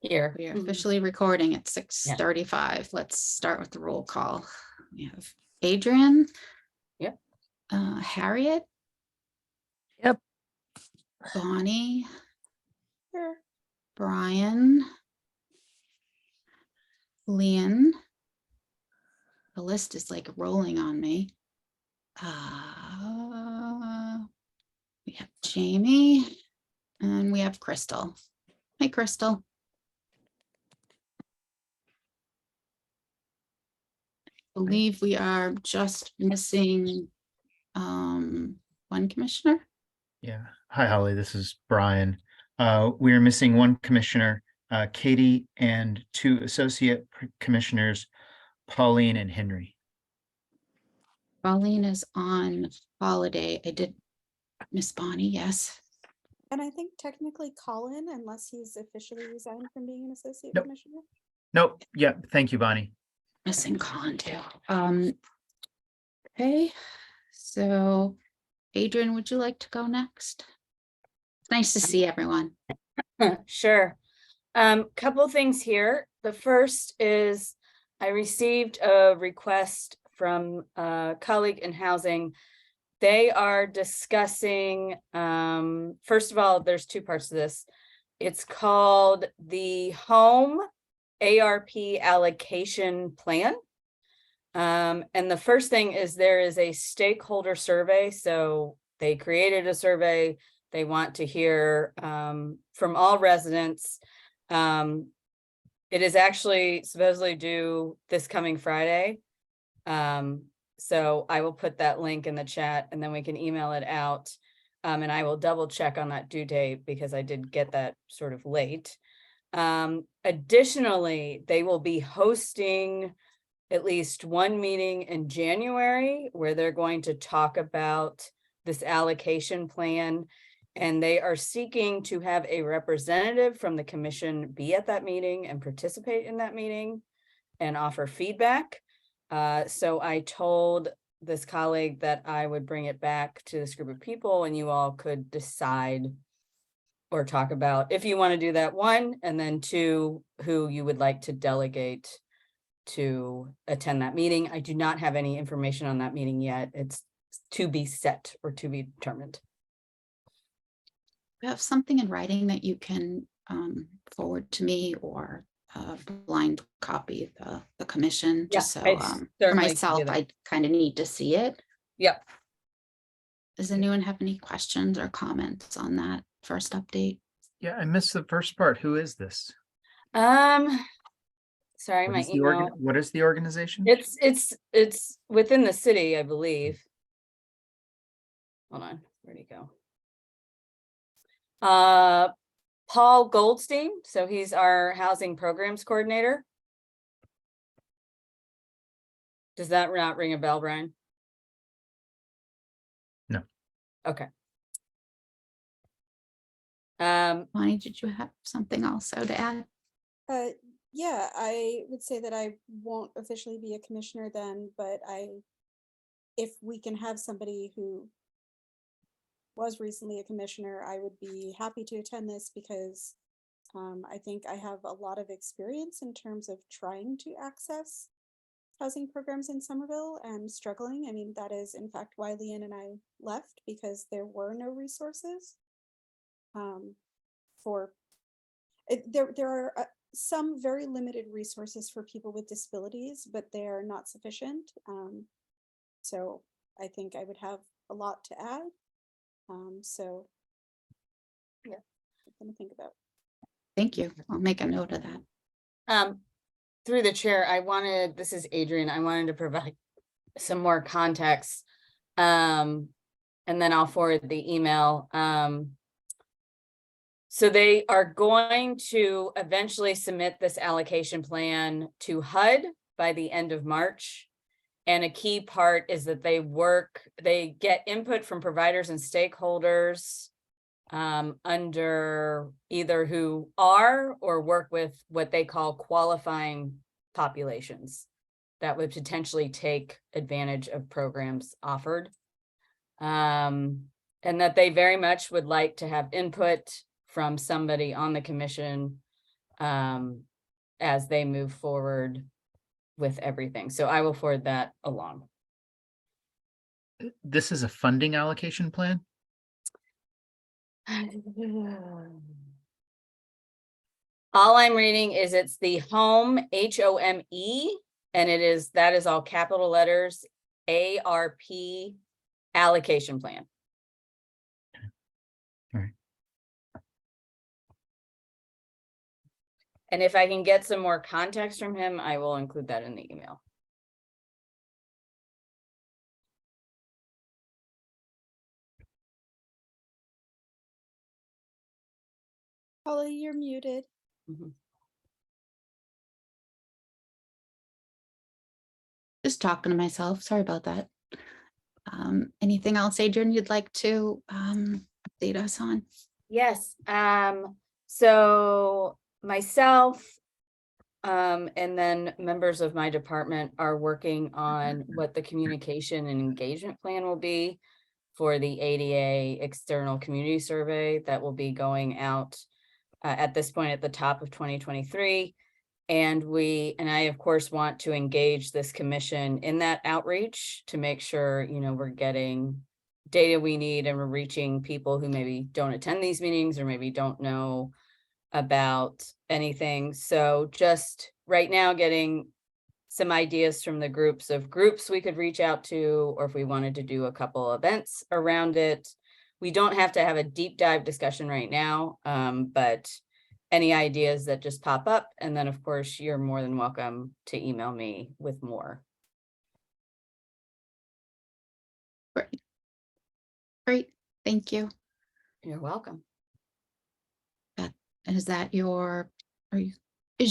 Here. We are officially recording at Yeah. 6:35. Let's start with the roll call. We have Adrian. Yep. Harriet. Yep. Bonnie. Here. Brian. Leon. The list is like rolling on me. We have Jamie and we have Crystal. Hey, Crystal. I believe we are just missing one commissioner. Yeah. Hi, Holly. This is Brian. We are missing one commissioner, Katie, and two associate commissioners, Pauline and Henry. Pauline is on holiday. I did miss Bonnie, yes. And I think technically Colin, unless he's officially resigned from being an associate Nope. commissioner. Nope. Yeah. Thank you, Bonnie. Missing Colin too. Okay, so Adrian, would you like to go next? It's nice to see everyone. Sure. Couple things here. The first is I received a request from a colleague in housing. They are discussing, first of all, there's two parts to this. It's called the Home ARP Allocation Plan. And the first thing is there is a stakeholder survey. So they created a survey. They want to hear from all residents. It is actually supposedly due this coming Friday. So I will put that link in the chat and then we can email it out. And I will double check on that due date because I did get that sort of late. Additionally, they will be hosting at least one meeting in January where they're going to talk about this allocation plan. And they are seeking to have a representative from the commission be at that meeting and participate in that meeting and offer feedback. So I told this colleague that I would bring it back to this group of people and you all could decide or talk about if you want to do that, one, and then two, who you would like to delegate to attend that meeting. I do not have any information on that meeting yet. It's to be set or to be determined. We have something in writing that you can forward to me or blind copy the commission, just Yeah, so for myself, I kind of need to see it. Yep. Does anyone have any questions or comments on that first update? Yeah, I missed the first part. Who is this? Sorry, What my is the email. what is the organization? It's within the city, I believe. Hold on, where'd he go? Paul Goldstein, so he's our housing programs coordinator. Does that not ring a bell, Brian? No. Okay. Bonnie, did you have something also to add? Yeah, I would say that I won't officially be a commissioner then, but if we can have somebody who was recently a commissioner, I would be happy to attend this because I think I have a lot of experience in terms of trying to access housing programs in Somerville and struggling. I mean, that is in fact why Leon and I left, because there were no resources there are some very limited resources for people with disabilities, but they are not sufficient. So I think I would have a lot to add. So yeah, something to think about. Thank you. I'll make a note of that. Through the chair, this is Adrian, I wanted to provide some more context. And then I'll forward the email. So they are going to eventually submit this allocation plan to HUD by the end of March. And a key part is that they get input from providers and stakeholders under either who are or work with what they call qualifying populations that would potentially take advantage of programs offered. And that they very much would like to have input from somebody on the commission as they move forward with everything. So I will forward that along. This is a funding allocation plan? All I'm reading is it's the home, HOME, and that is all capital letters, ARP allocation plan. All right. And if I can get some more context from him, I will include that in the email. Holly, you're muted. Mhm. Just talking to myself. Sorry about that. Anything else, Adrian, you'd like to update us on? Yes, so myself, and then members of my department are working on what the communication and engagement plan will be for the ADA external community survey that will be going out at this point at the top of 2023. And I, of course, want to engage this commission in that outreach to make sure, we're getting data we need and we're reaching people who maybe don't attend these meetings or maybe don't know about anything. So just right now getting some ideas from the groups we could reach out to, or if we wanted to do a couple events around it. We don't have to have a deep dive discussion right now, but any ideas that just pop up. And then, of course, you're more than welcome to email me with more. Great. Great. Thank you. You're welcome. Is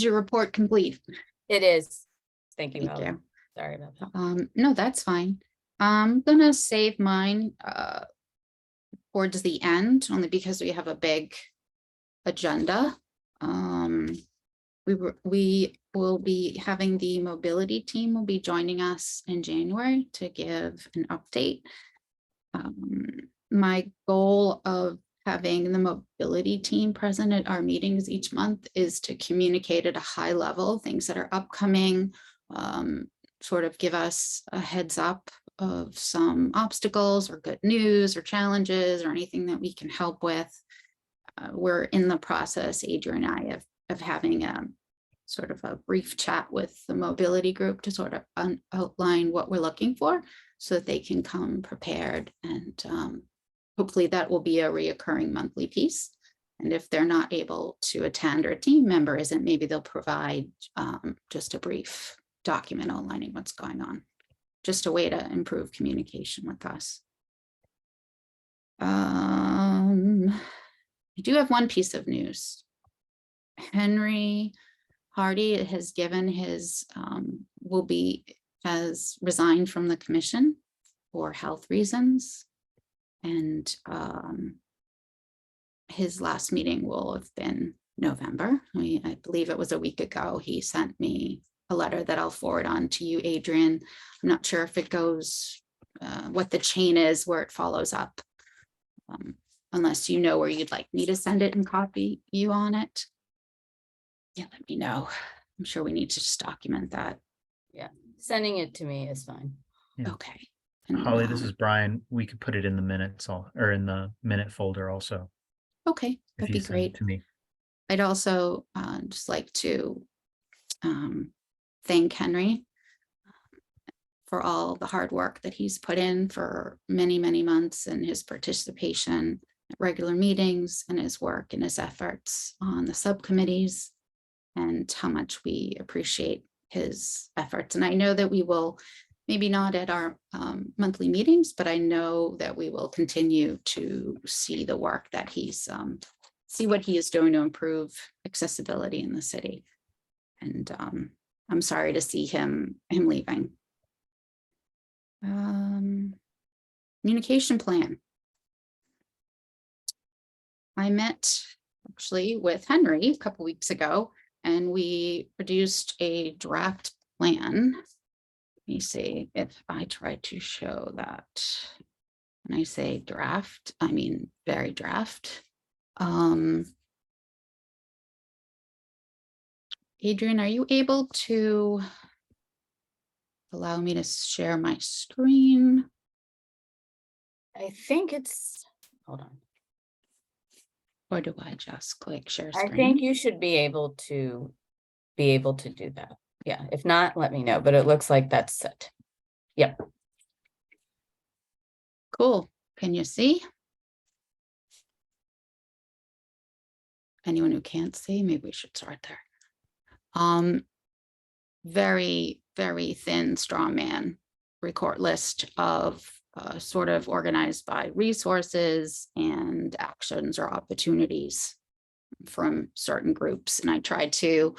your report complete? It is. Thank you, Thank Helen. you. Sorry about that. No, that's fine. I'm gonna save mine towards the end, only because we have a big agenda. We will be having the mobility team will be joining us in January to give an update. My goal of having the mobility team present at our meetings each month is to communicate at a high level things that are upcoming, sort of give us a heads up of some obstacles or good news or challenges or anything that we can help with. We're in the process, Adrian and I, of having a sort of a brief chat with the mobility group to sort of outline what we're looking for so that they can come prepared, and hopefully that will be a reoccurring monthly piece. And if they're not able to attend or a team member isn't, maybe they'll provide just a brief document outlining what's going on. Just a way to improve communication with us. I do have one piece of news. Henry Hardy has given his, has resigned from the commission for health reasons. And his last meeting will have been November. I believe it was a week ago. He sent me a letter that I'll forward on to you, Adrian. I'm not sure if it goes, what the chain is where it follows up. Unless you know where you'd like me to send it and copy you on it. Yeah, let me know. I'm sure we need to just document that. Yeah, sending it to me is fine. Yeah. Okay. And, Holly, this is Brian. We could put it in the minutes or in the minute folder also. okay, If that'd you be send it great. to me. I'd also just like to thank Henry for all the hard work that he's put in for many, many months, and his participation at regular meetings and his work and his efforts on the subcommittees, and how much we appreciate his efforts. And I know that we will, maybe not at our monthly meetings, but I know that we will continue to see the work that he's, see what he is doing to improve accessibility in the city. And I'm sorry to see him leaving. Communication plan. I met actually with Henry a couple weeks ago, and we produced a draft plan. Let me see if I try to show that. When I say draft, I mean very draft. Adrian, are you able to allow me to share my screen? I think it's, hold on. Or do I just click share I screen? think you should be able to do that. Yeah, if not, let me know, but it looks like that's set. Yep. Cool. Can you see? Anyone who can't see, maybe we should start there. Very, very thin straw man record list of sort of organized by resources and actions or opportunities from certain groups. And I tried to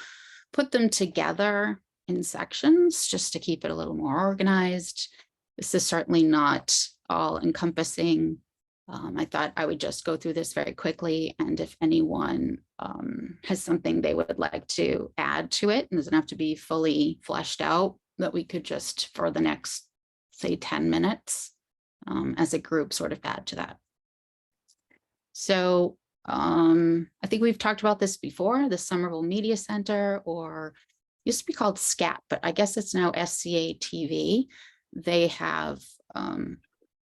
put them together in sections just to keep it a little more organized. This is certainly not all encompassing. I thought I would just go through this very quickly, and if anyone has something they would like to add to it, and doesn't have to be fully fleshed out, that we could just for the next, say, 10 minutes as a group sort of add to that. So I think we've talked about this before, the Somerville Media Center, or used to be called SCAT, but I guess it's now SCA TV. They have,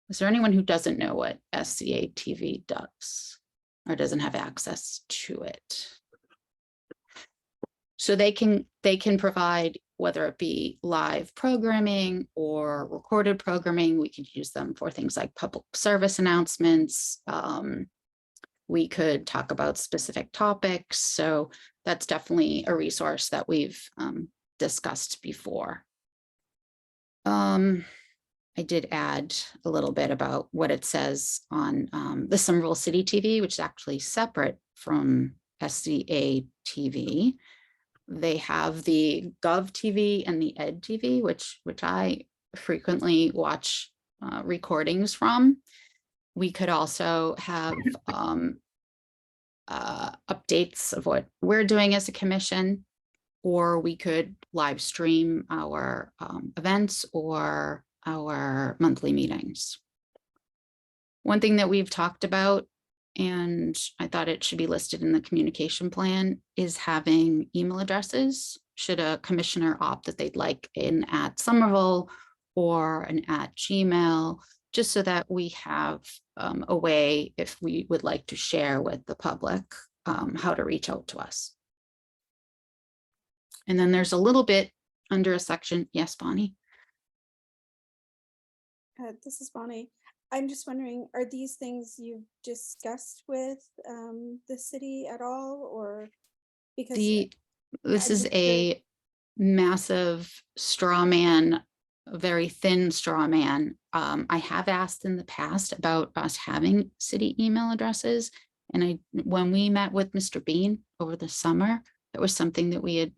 is there anyone who doesn't know what SCA TV does or doesn't have access to it? So they can provide, whether it be live programming or recorded programming. We could use them for things like public service announcements. We could talk about specific topics. So that's definitely a resource that we've discussed before. I did add a little bit about what it says on the Somerville City TV, which is actually separate from SCA TV. They have the Gov TV and the Ed TV, which I frequently watch recordings from. We could also have updates of what we're doing as a commission, or we could live stream our events or our monthly meetings. One thing that we've talked about, and I thought it should be listed in the communication plan, is having email addresses should a commissioner opt that they'd like an @Somerville or an @Gmail, just so that we have a way, if we would like to share with the public, how to reach out to us. And then there's a little bit under a section. Yes, Bonnie? This is Bonnie. I'm just wondering, are these things you've discussed with the city at all, or because This I'm is just a massive straw man, a very thin straw man. I have asked in the past about us having city email addresses, and when we met with Mr. Bean over the summer, that was something that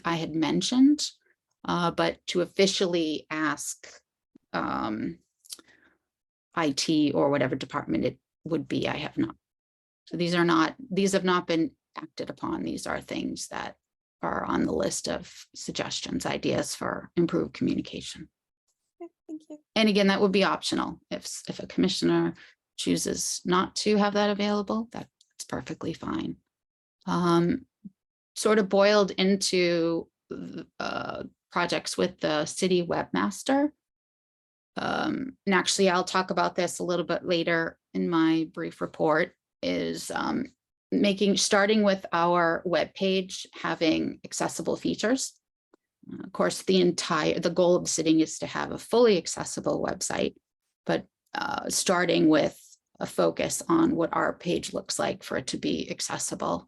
I had mentioned, but to officially ask IT or whatever department it would be, I have not. So these have not been acted upon. These are things that are on the list of suggestions, ideas for improved communication. okay, thank you. And again, that would be optional. If a commissioner chooses not to have that available, that's perfectly fine. Sort of boiled into projects with the city webmaster. And actually, I'll talk about this a little bit later in my brief report, is starting with our webpage having accessible features. Of course, the goal of the city is to have a fully accessible website, but starting with a focus on what our page looks like for it to be accessible.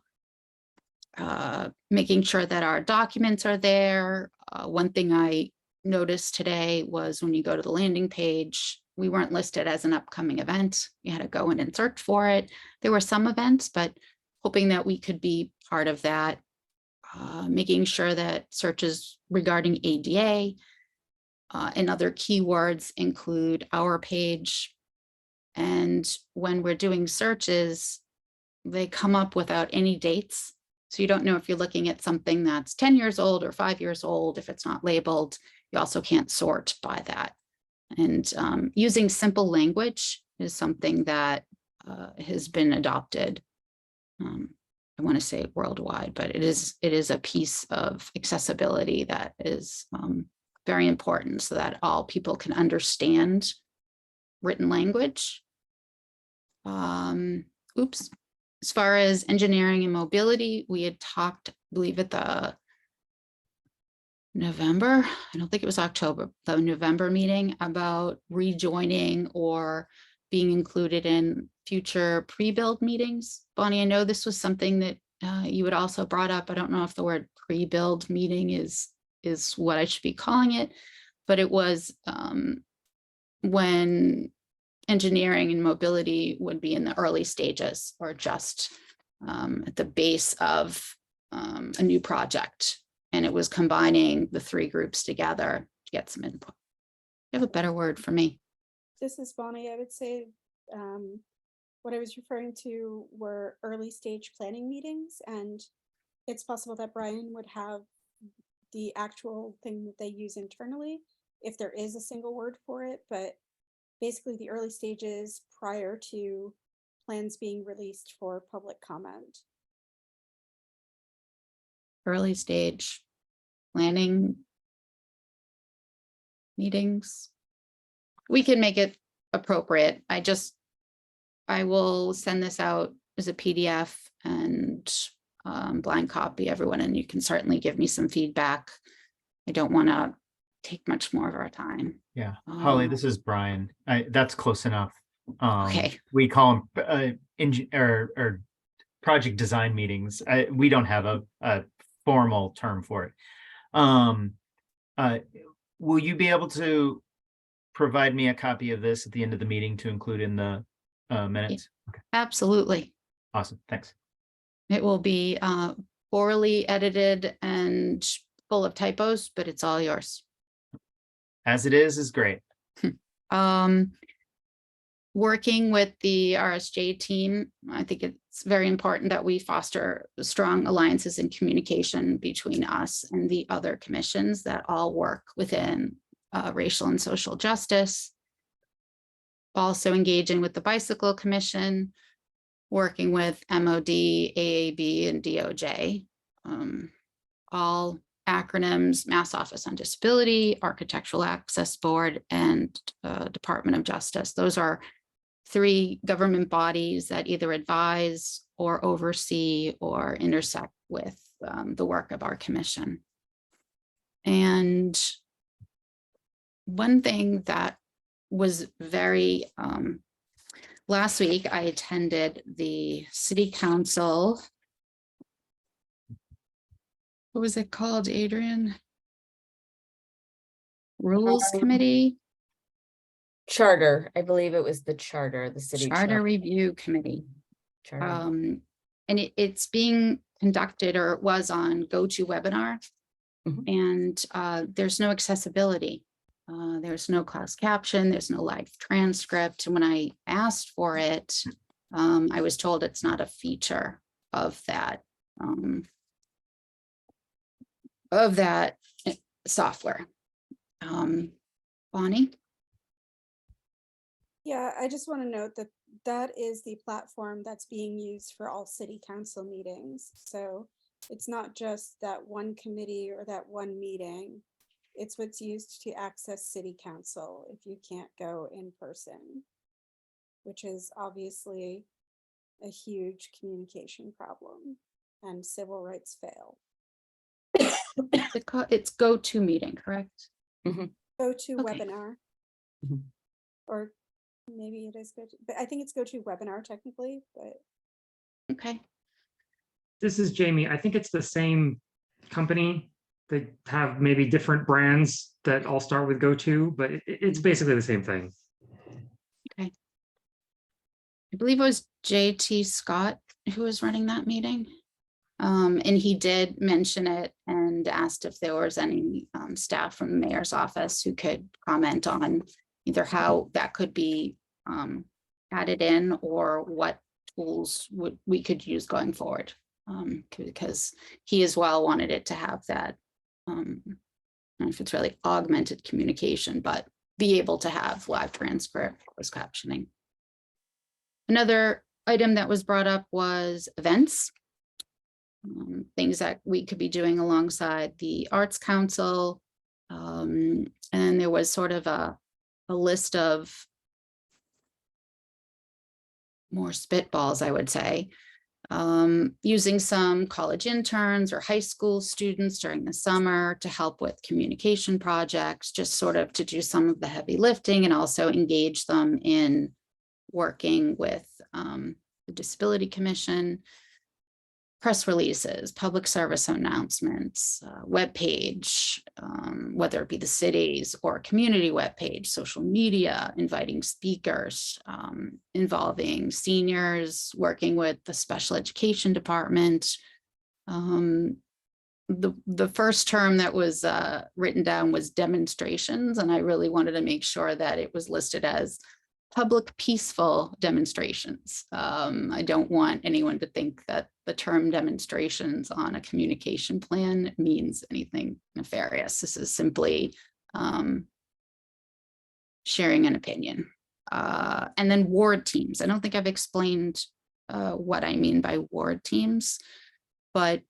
Making sure that our documents are there. One thing I noticed today was when you go to the landing page, we weren't listed as an upcoming event. You had to go in and search for it. There were some events, but hoping that we could be part of that. Making sure that searches regarding ADA and other keywords include our page. And when we're doing searches, they come up without any dates. So you don't know if you're looking at something that's 10 years old or 5 years old. If it's not labeled, you also can't sort by that. And using simple language is something that has been adopted. I want to say worldwide, but it is a piece of accessibility that is very important so that all people can understand written language. Oops. As far as engineering and mobility, we had talked, I believe at the November, I don't think it was October, the November meeting about rejoining or being included in future pre-build meetings. Bonnie, I know this was something that you had also brought up. I don't know if the word pre-build meeting is what I should be calling it, but it was when engineering and mobility would be in the early stages or just at the base of a new project. And it was combining the three groups together to get some input. You have a better word for me? This is Bonnie. I would say what I was referring to were early stage planning meetings, and it's possible that Brian would have the actual thing that they use internally, if there is a single word for it, but basically the early stages prior to plans being released for public comment. Early stage planning meetings. We can make it appropriate. I will send this out as a PDF and blind copy everyone, and you can certainly give me some feedback. I don't want to take much more of our time. Yeah, Holly, this is Brian. That's close enough. Okay. We call them or project design meetings. We don't have a formal term for it. Will you be able to provide me a copy of this at the end of the meeting to include in the minutes? Okay, Absolutely. awesome. Thanks. It will be poorly edited and full of typos, but it's all yours. As it is great. Working with the RSJ team, I think it's very important that we foster strong alliances and communication between us and the other commissions that all work within racial and social justice. Also engaging with the Bicycle Commission, working with MOD, AAB, and DOJ. All acronyms: Mass Office on Disability, Architectural Access Board, and Department of Justice. Those are three government bodies that either advise or oversee or intersect with the work of our commission. And one thing that was very, last week I attended the City Council. What was it called, Adrian? Rules Committee? Charter, I believe it was the charter, the city Charter Review Committee. charter. And it's being conducted, or it was on GoToWebinar. And there's no accessibility. There's no closed caption, there's no live transcript. And when I asked for it, I was told it's not a feature of that software. Bonnie? Yeah, I just want to note that that is the platform that's being used for all city council meetings. So it's not just that one committee or that one meeting. It's what's used to access city council if you can't go in person, which is obviously a huge communication problem, and civil rights fail. It's GoTo Meeting, correct? Go to Okay. webinar. Or maybe it is go to, but I think it's go to webinar technically, but Okay. This is Jamie. I think it's the same company. They have maybe different brands that all start with GoTo, but it's basically the same thing. I believe it was JT Scott who was running that meeting. And he did mention it and asked if there was any staff from the mayor's office who could comment on either how that could be added in or what tools we could use going forward. Because he as well wanted it to have that, I don't know if it's really augmented communication, but be able to have live transcript, closed captioning. Another item that was brought up was events. things that we could be doing alongside the Arts Council. And there was sort of a list of more spitballs, I would say, using some college interns or high school students during the summer to help with communication projects, just sort of to do some of the heavy lifting and also engage them in working with the Disability Commission, press releases, public service announcements, webpage, whether it be the city's or community webpage, social media, inviting speakers, involving seniors, working with the special education department. The first term that was written down was demonstrations, and I really wanted to make sure that it was listed as public peaceful demonstrations. I don't want anyone to think that the term demonstrations on a communication plan means anything nefarious. This is simply sharing an opinion. And then ward teams. I don't think I've explained what I mean by ward teams, but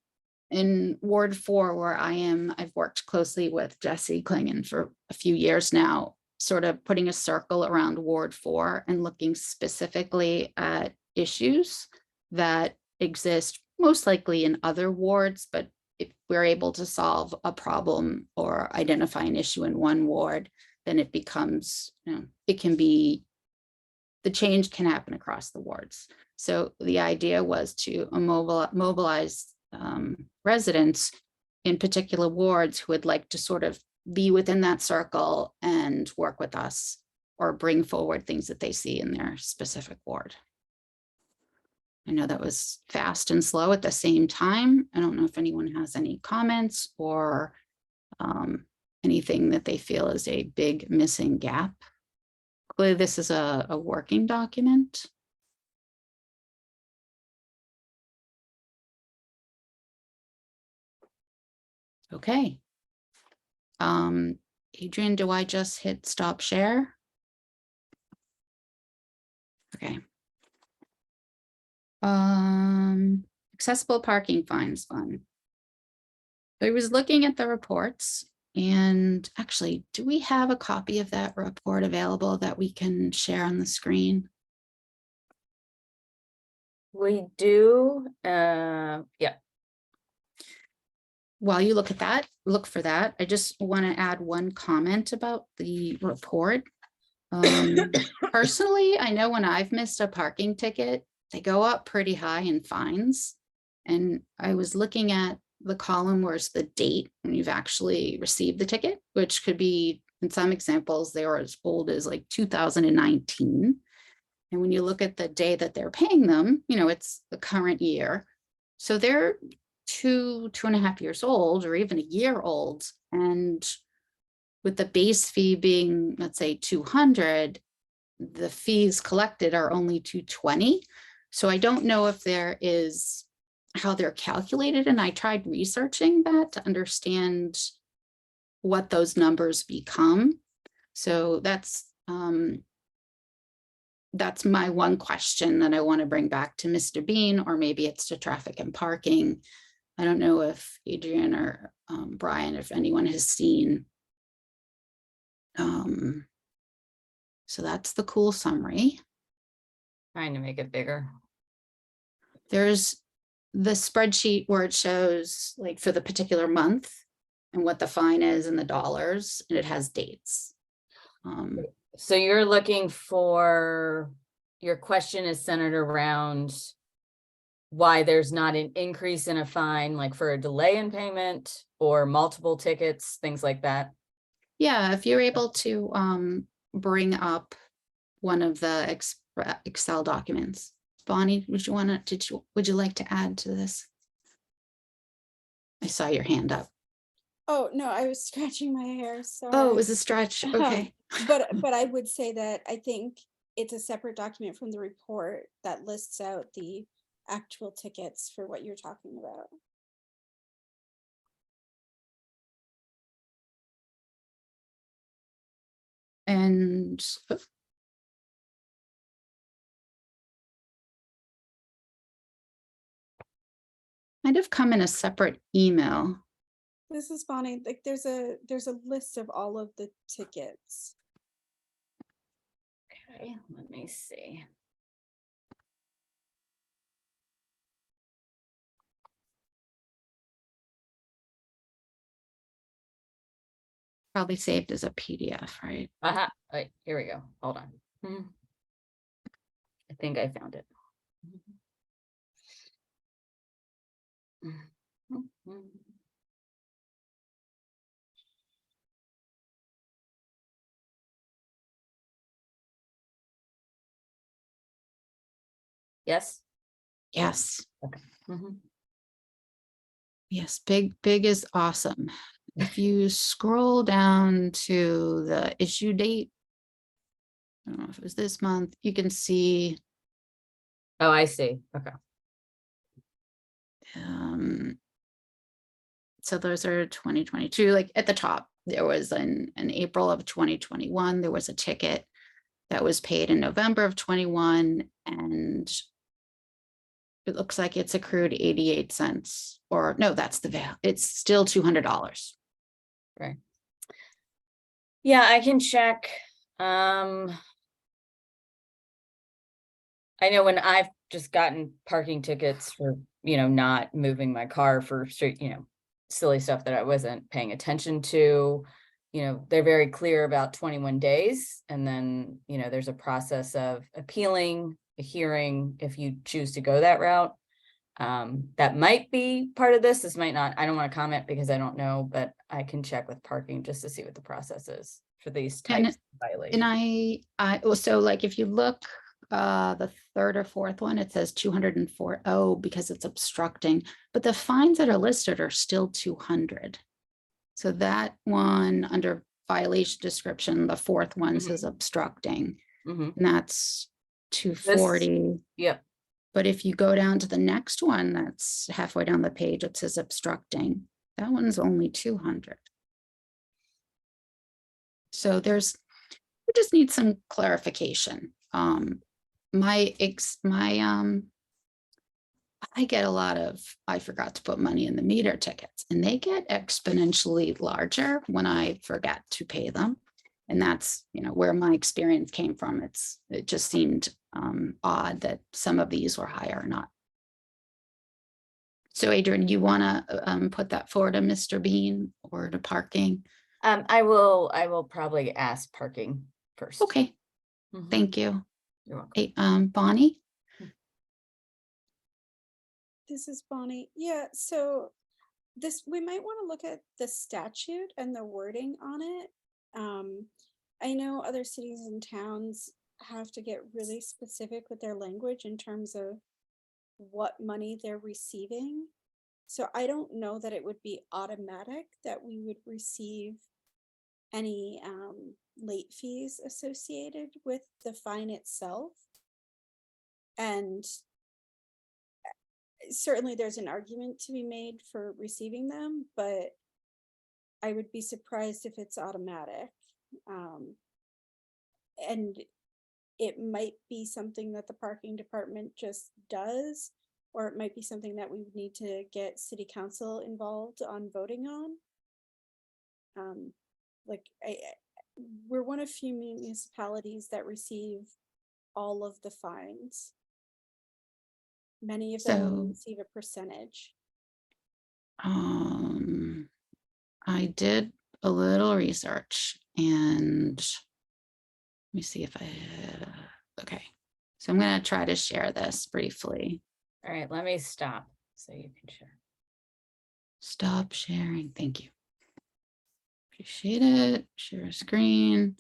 in Ward 4, where I am, I've worked closely with Jesse Klingon for a few years now, sort of putting a circle around Ward 4 and looking specifically at issues that exist most likely in other wards, but if we're able to solve a problem or identify an issue in one ward, then it becomes, it can be, the change can happen across the wards. So the idea was to mobilize residents in particular wards who would like to sort of be within that circle and work with us or bring forward things that they see in their specific ward. I know that was fast and slow at the same time. I don't know if anyone has any comments or anything that they feel is a big missing gap. Clearly, this is a working document. Okay. Adrian, do I just hit stop share? Okay. Accessible parking fines fund. I was looking at the reports, and actually, do we have a copy of that report available that we can share on the screen? We do, yeah. While you look at that, look for that. I just want to add one comment about the report. Personally, I know when I've missed a parking ticket, they go up pretty high in fines. And I was looking at the column where's the date when you've actually received the ticket, which could be, in some examples, they are as old as like 2019. And when you look at the day that they're paying them, it's the current year. So they're 2.5 years old, or even a year old. And with the base fee being, let's say, 200, the fees collected are only 220. So I don't know if there is how they're calculated. And I tried researching that to understand what those numbers become. So that's my one question that I want to bring back to Mr. Bean, or maybe it's to traffic and parking. I don't know if Adrian or Brian, if anyone has seen. So that's the cool summary. Trying to make it bigger. There's the spreadsheet where it shows like for the particular month and what the fine is and the dollars, and it has dates. So you're looking for, your question is centered around why there's not an increase in a fine, like for a delay in payment or multiple tickets, things like that. Yeah, if you're able to bring up one of the Excel documents. Bonnie, would you like to add to this? I saw your hand up. Oh, no, I was scratching my hair, sorry. Oh, it was a stretch. Okay. But I would say that I think it's a separate document from the report that lists out the actual tickets for what you're talking about. And might have come in a separate email. This is Bonnie. Like there's a list of all of the tickets. Okay, let me see. Probably saved as a PDF, right? Aha, wait, here we go. Hold on. I think I found it. Yes. Yes. Mhm. Yes, big is awesome. If you scroll down to the issue date, I don't know if it was this month, you can see Oh, I see. Okay. so those are 2022. Like at the top, there was in April of 2021, there was a ticket that was paid in November of 21, and it looks like it's accrued 88 cents, or no, that's the value. It's still $200. Right. Yeah, I can check. I know when I've just gotten parking tickets for, not moving my car for straight, silly stuff that I wasn't paying attention to. They're very clear about 21 days. And then, there's a process of appealing, a hearing, if you choose to go that route. That might be part of this. This might not. I don't want to comment because I don't know, but I can check with parking just to see what the process is for these types of violations. And so like if you look the third or fourth one, it says 204. Oh, because it's obstructing, but the fines that are listed are still 200. So that one under violation description, the fourth one says obstructing, and that's 240. Yep. But if you go down to the next one, that's halfway down the page, it says obstructing. That one's only 200. So we just need some clarification. I get a lot of, I forgot to put money in the meter tickets, and they get exponentially larger when I forget to pay them. And that's, where my experience came from. It just seemed odd that some of these were higher or not. So Adrian, you want to put that forward to Mr. Bean or to parking? I will probably ask parking first. Okay, thank you. You're welcome. Hey, Bonnie? This is Bonnie. Yeah, so we might want to look at the statute and the wording on it. I know other cities and towns have to get really specific with their language in terms of what money they're receiving. So I don't know that it would be automatic that we would receive any late fees associated with the fine itself. And certainly there's an argument to be made for receiving them, but I would be surprised if it's automatic. And it might be something that the parking department just does, or it might be something that we would need to get city council involved on voting on. We're one of few municipalities that receive all of the fines. Many of them only receive a percentage. I did a little research, and let me see if okay. So I'm going to try to share this briefly. All right, let me stop so you can share. Stop sharing. Thank you. Appreciate it. Share screen.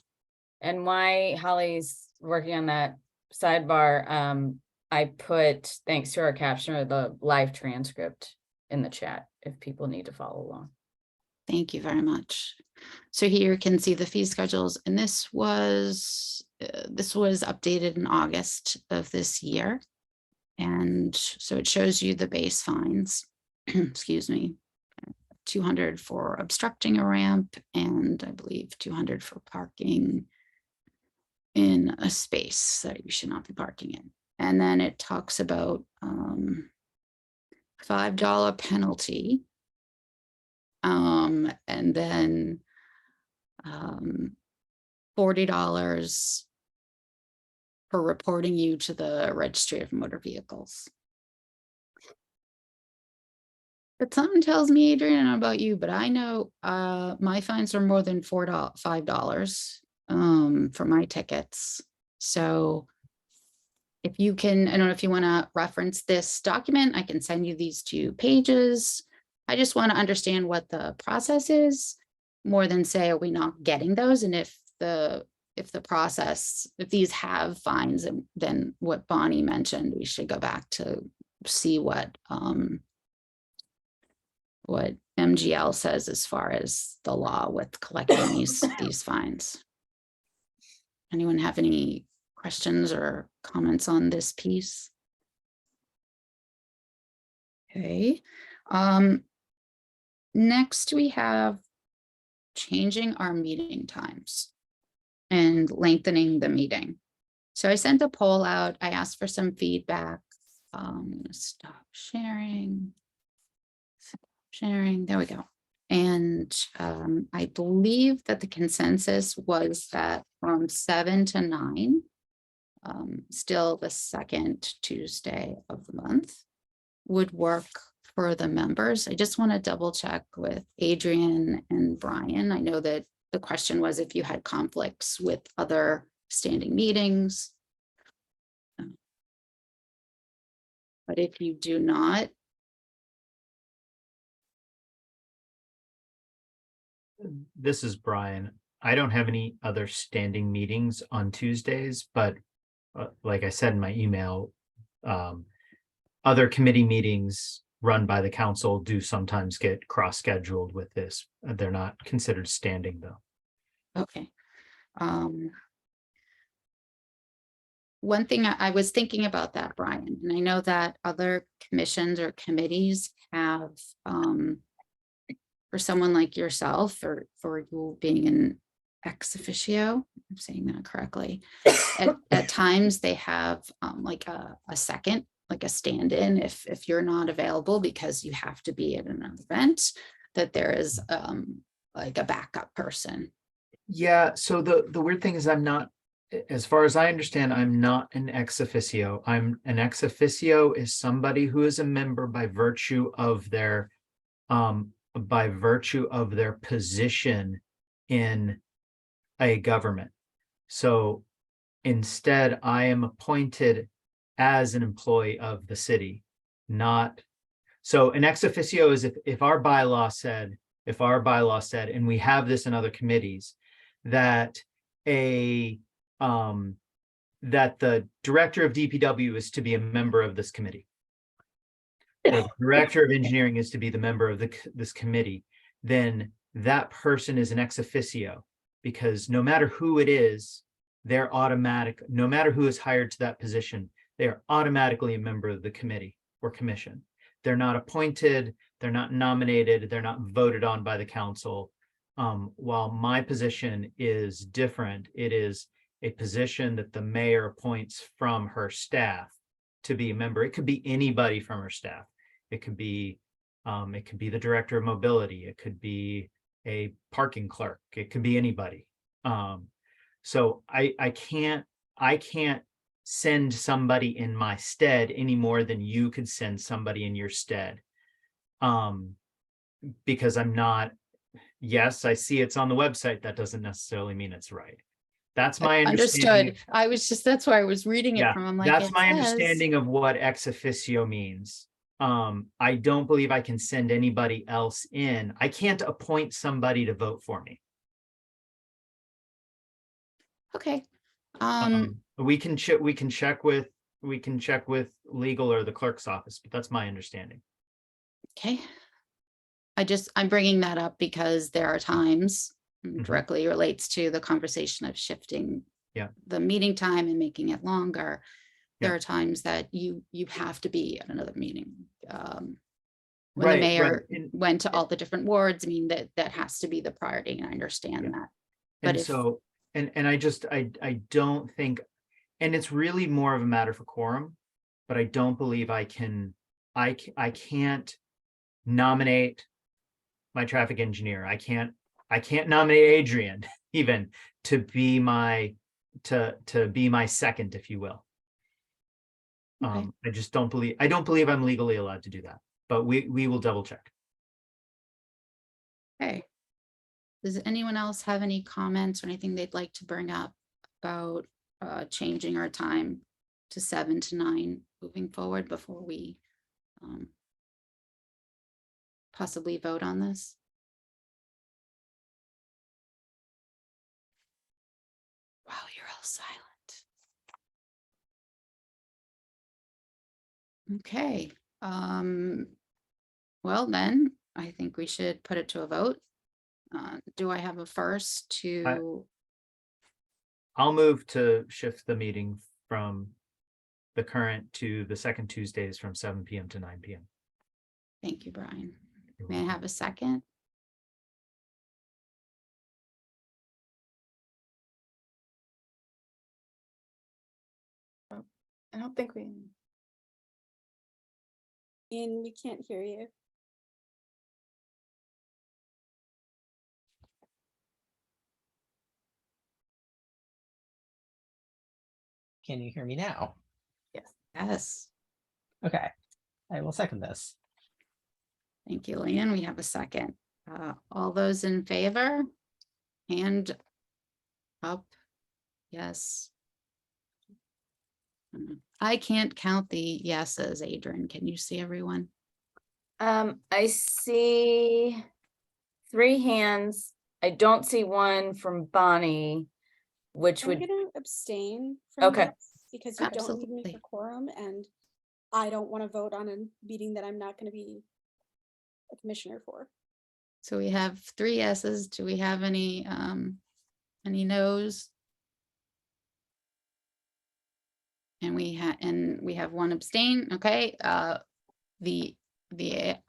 And why Holly's working on that sidebar, I put, thanks to our captioner, the live transcript in the chat if people need to follow along. Thank you very much. So here you can see the fee schedules, and this was updated in August of this year. And so it shows you the base fines, excuse me, 200 for obstructing a ramp, and I believe 200 for parking in a space that you should not be parking in. And then it talks about $5 penalty. And then $40 for reporting you to the Registry of Motor Vehicles. But something tells me, Adrian, I don't know about you, but I know my fines are more than $5 for my tickets. So if you can, I don't know if you want to reference this document, I can send you these 2 pages. I just want to understand what the process is more than say, are we not getting those? And if the process, if these have fines, and then what Bonnie mentioned, we should go back to see what MGL says as far as the law with collecting these fines. Anyone have any questions or comments on this piece? Okay. Next we have changing our meeting times and lengthening the meeting. So I sent a poll out. I asked for some feedback. I'm gonna stop sharing. There we go. And I believe that the consensus was that from 7 to 9, still the second Tuesday of the month, would work for the members. I just want to double check with Adrian and Brian. I know that the question was if you had conflicts with other standing meetings. But if you do not, This is Brian. I don't have any other standing meetings on Tuesdays, but like I said in my email, other committee meetings run by the council do sometimes get cross-scheduled with this. They're not considered standing though. okay. One thing I was thinking about that, Brian, and I know that other commissions or committees have, for someone like yourself, or for you being an ex officio, I'm saying that correctly, at times they have like a second, like a stand-in if you're not available because you have to be at an event, that there is like a backup person. Yeah, so the weird thing is I'm not, as far as I understand, I'm not an ex officio. I'm an ex officio is somebody who is a member by virtue of their position in a government. So instead, I am appointed as an employee of the city, not. So an ex officio is if our bylaw said, and we have this in other committees, that that the director of DPW is to be a member of this committee, or the director of engineering is to be the member of this committee, then that person is an ex officio, because no matter who it is, they're automatic, no matter who is hired to that position, they are automatically a member of the committee or commission. They're not appointed, they're not nominated, they're not voted on by the council. While my position is different, it is a position that the mayor appoints from her staff to be a member. It could be anybody from her staff. It could be the director of mobility. It could be a parking clerk. It could be anybody. So I can't send somebody in my stead any more than you could send somebody in your stead. Because I'm not, yes, I see it's on the website. That doesn't necessarily mean it's right. That's my understanding. Understood. I was just, that's where I was reading it Yeah, from. I'm like, that's it my says- understanding of what ex officio means. I don't believe I can send anybody else in. I can't appoint somebody to vote for me. Okay. We can check with legal or the clerk's office, but that's my understanding. Okay. I'm bringing that up because there are times directly relates to the conversation of shifting the meeting time and making it longer. There are times that you have to be at another meeting. When the mayor went to all the different wards, I mean, that has to be the priority, and I understand that. But I don't think, and it's really more of a matter for quorum, but I don't believe I can I can't nominate my traffic engineer. I can't nominate Adrian even to be my second, if you will. Okay. I just don't believe I'm legally allowed to do that, but we will double check. Okay. Does anyone else have any comments or anything they'd like to bring up about changing our time to 7 to 9 moving forward before we possibly vote on this? Wow, you're all silent. Okay. Well, then I think we should put it to a vote. Do I have a first to? I'll move to shift the meeting from the current to the second Tuesdays from 7 p.m. to 9 p.m. Thank you, Brian. May I have a second? I don't think we. Ian, we can't hear you. Can you hear me now? Yes. Okay, I will second this. Thank you, Leanne. We have a second. All those in favor? Hand up. Yes. I can't count the yeses, Adrian. Can you see everyone? I see 3 hands. I don't see one from Bonnie, which I'm would, gonna abstain from Okay. this because you don't need me Absolutely. for quorum, and I don't want to vote on a meeting that I'm not going to be a commissioner for. So we have 3 yeses. Do we have any noes? And we have 1 abstain. Okay. The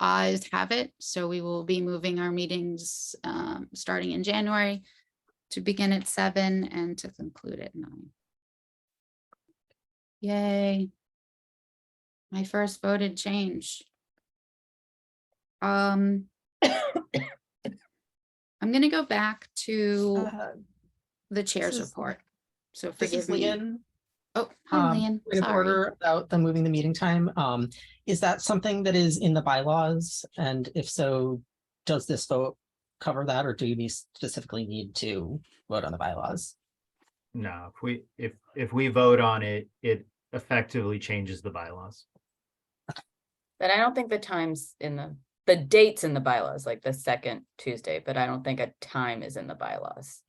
ayes have it. So we will be moving our meetings starting in January to begin at 7 and to conclude at 9. Yay. My first voted change. I'm going to go back to the chair's is- report. So This is forgive me. Leanne. Oh, hi, Leanne. Point of Sorry. order about the moving the meeting time. Is that something that is in the bylaws? And if so, does this vote cover that, or do we specifically need to vote on the bylaws? No, if we vote on it, it effectively changes the bylaws. but I don't think the time's in the date's in the bylaws, like the second Tuesday, but I don't think a time is in the bylaws.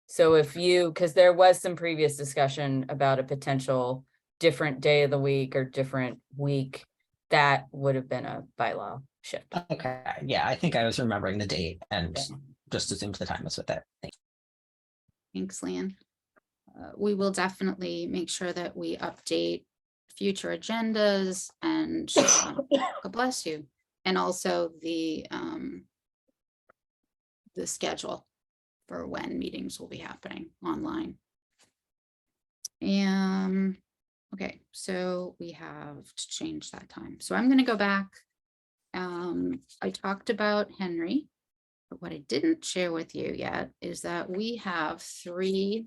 So if you, because there was some previous discussion about a potential different day of the week or different week, that would have been a bylaw shift. Okay, yeah, I think I was remembering the date and Yeah. just assumed the time was with it. Thanks, Leanne. We will definitely make sure that we update future agendas and God bless you. And also the schedule for when meetings will be happening online. And okay, so we have to change that time. So I'm going to go back. I talked about Henry, but what I didn't share with you yet is that we have 3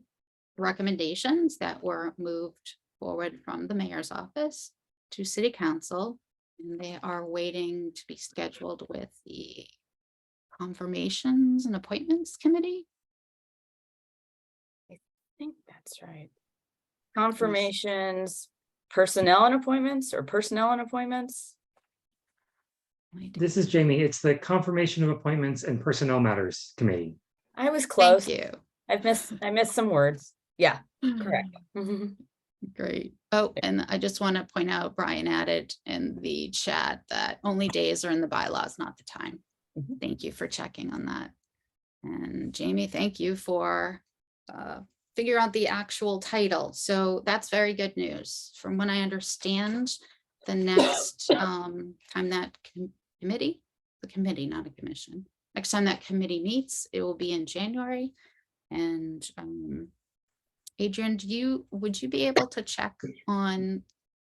recommendations that were moved forward from the mayor's office to city council, and they are waiting to be scheduled with the confirmations and appointments committee. I think that's right. Confirmations, personnel and appointments, or personnel and appointments? This is Jamie. It's the Confirmation of Appointments and Personnel Matters Committee. I was close. Thank you. I missed some words. Yeah, correct. Mhm. Great. Oh, and I just want to point out, Brian added in the chat that only days are in the bylaws, not the time. Mhm. Thank you for checking on that. And Jamie, thank you for figure out the actual title. So that's very good news. From what I understand, the next time that committee, not a commission, next time that committee meets, it will be in January. And Adrian, would you be able to check on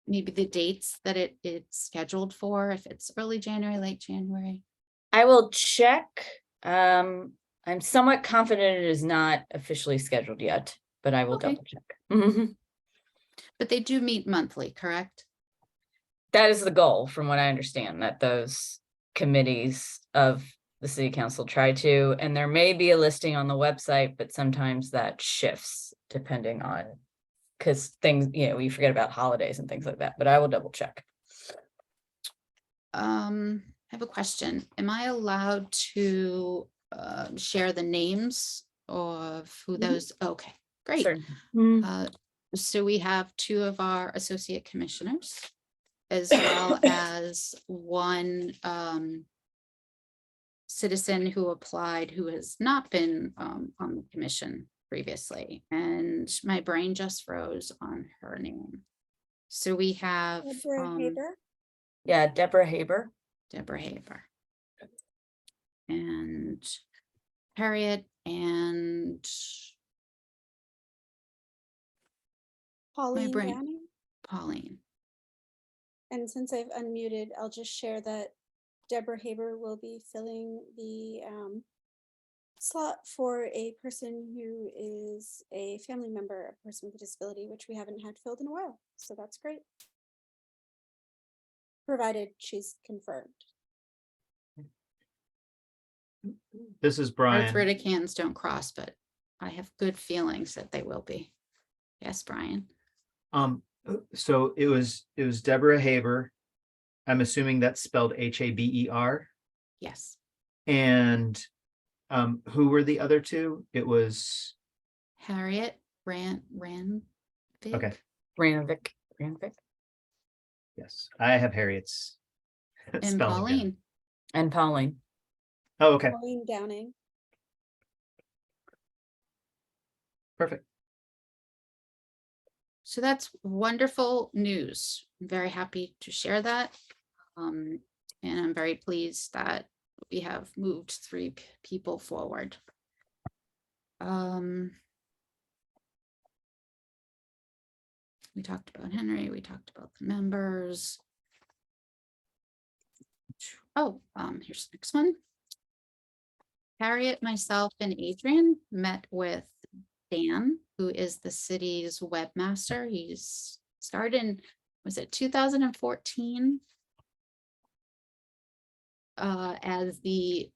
maybe the dates that it's scheduled for, if it's early January, late January? I will check. I'm somewhat confident it is not officially scheduled yet, but I will Okay. double check. Mhm. But they do meet monthly, correct? That is the goal, from what I understand, that those committees of the city council try to, and there may be a listing on the website, but sometimes that shifts depending on, because things, you forget about holidays and things like that, but I will double check. I have a question. Am I allowed to share the names of who Mhm. those? Okay, great. Certainly. So we have 2 of our associate commissioners, as well as one citizen who applied who has not been on the commission previously. And my brain just froze on her name. So we have Deborah Haber. Yeah, Deborah Haber. Deborah Haber and Harriet and Pauline brain. Downing. Pauline. And since I've unmuted, I'll just share that Deborah Haber will be filling the slot for a person who is a family member, a person with a disability, which we haven't had filled in a while. So that's great. Provided she's confirmed. This is Brian. Arthritic hands don't cross, but I have good feelings that they will be. Yes, Brian. So it was Deborah Haber. I'm assuming that's spelled Haber. Yes. And who were the other 2? It was Harriet ran. okay. Ranovic. Yes, I have Harriet's And spelling down. Pauline. And Pauline. Oh, okay, Pauline Downing. perfect. So that's wonderful news. I'm very happy to share that. And I'm very pleased that we have moved 3 people forward. We talked about Henry, we talked about the members. Oh, here's the next one. Harriet, myself, and Adrian met with Dan, who is the city's webmaster. He's started in, was it 2014? As the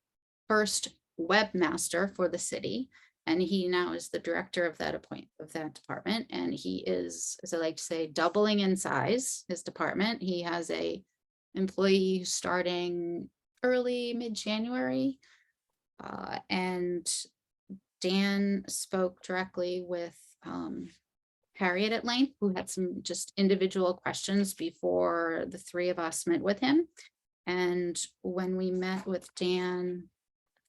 first webmaster for the city. And he now is the director of that department. And he is, as I like to say, doubling in size, his department. He has a employee starting early mid-January. And Dan spoke directly with Harriet at length, who had some just individual questions before the 3 of us met with him. And when we met with Dan,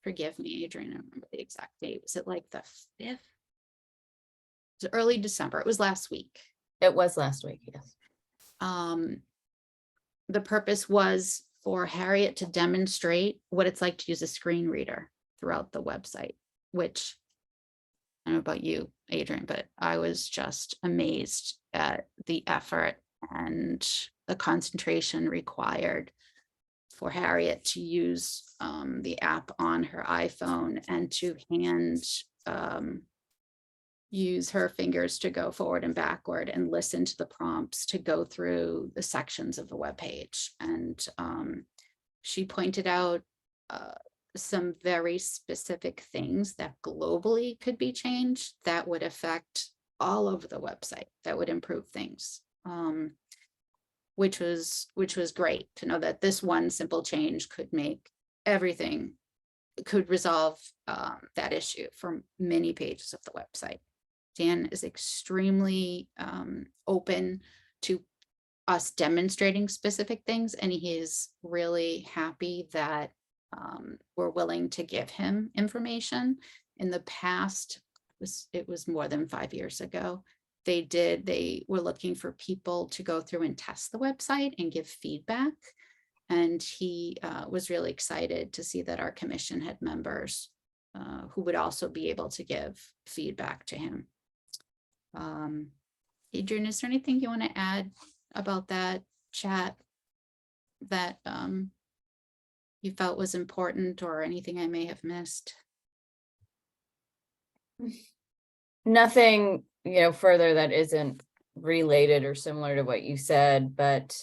forgive me, Adrian, I don't remember the exact date. Was it like the 5th? It was early December. It was last week. It was last week, yes. The purpose was for Harriet to demonstrate what it's like to use a screen reader throughout the website, which I don't know about you, Adrian, but I was just amazed at the effort and the concentration required for Harriet to use the app on her iPhone and to use her fingers to go forward and backward and listen to the prompts to go through the sections of the web page. And she pointed out some very specific things that globally could be changed that would affect all over the website, that would improve things. Which was great to know that this one simple change could make everything, could resolve that issue for many pages of the website. Dan is extremely open to us demonstrating specific things, and he is really happy that we're willing to give him information. In the past, it was more than 5 years ago, they were looking for people to go through and test the website and give feedback. And he was really excited to see that our commission had members who would also be able to give feedback to him. Adrian, is there anything you want to add about that chat that you felt was important, or anything I may have missed? Nothing, further that isn't related or similar to what you said, but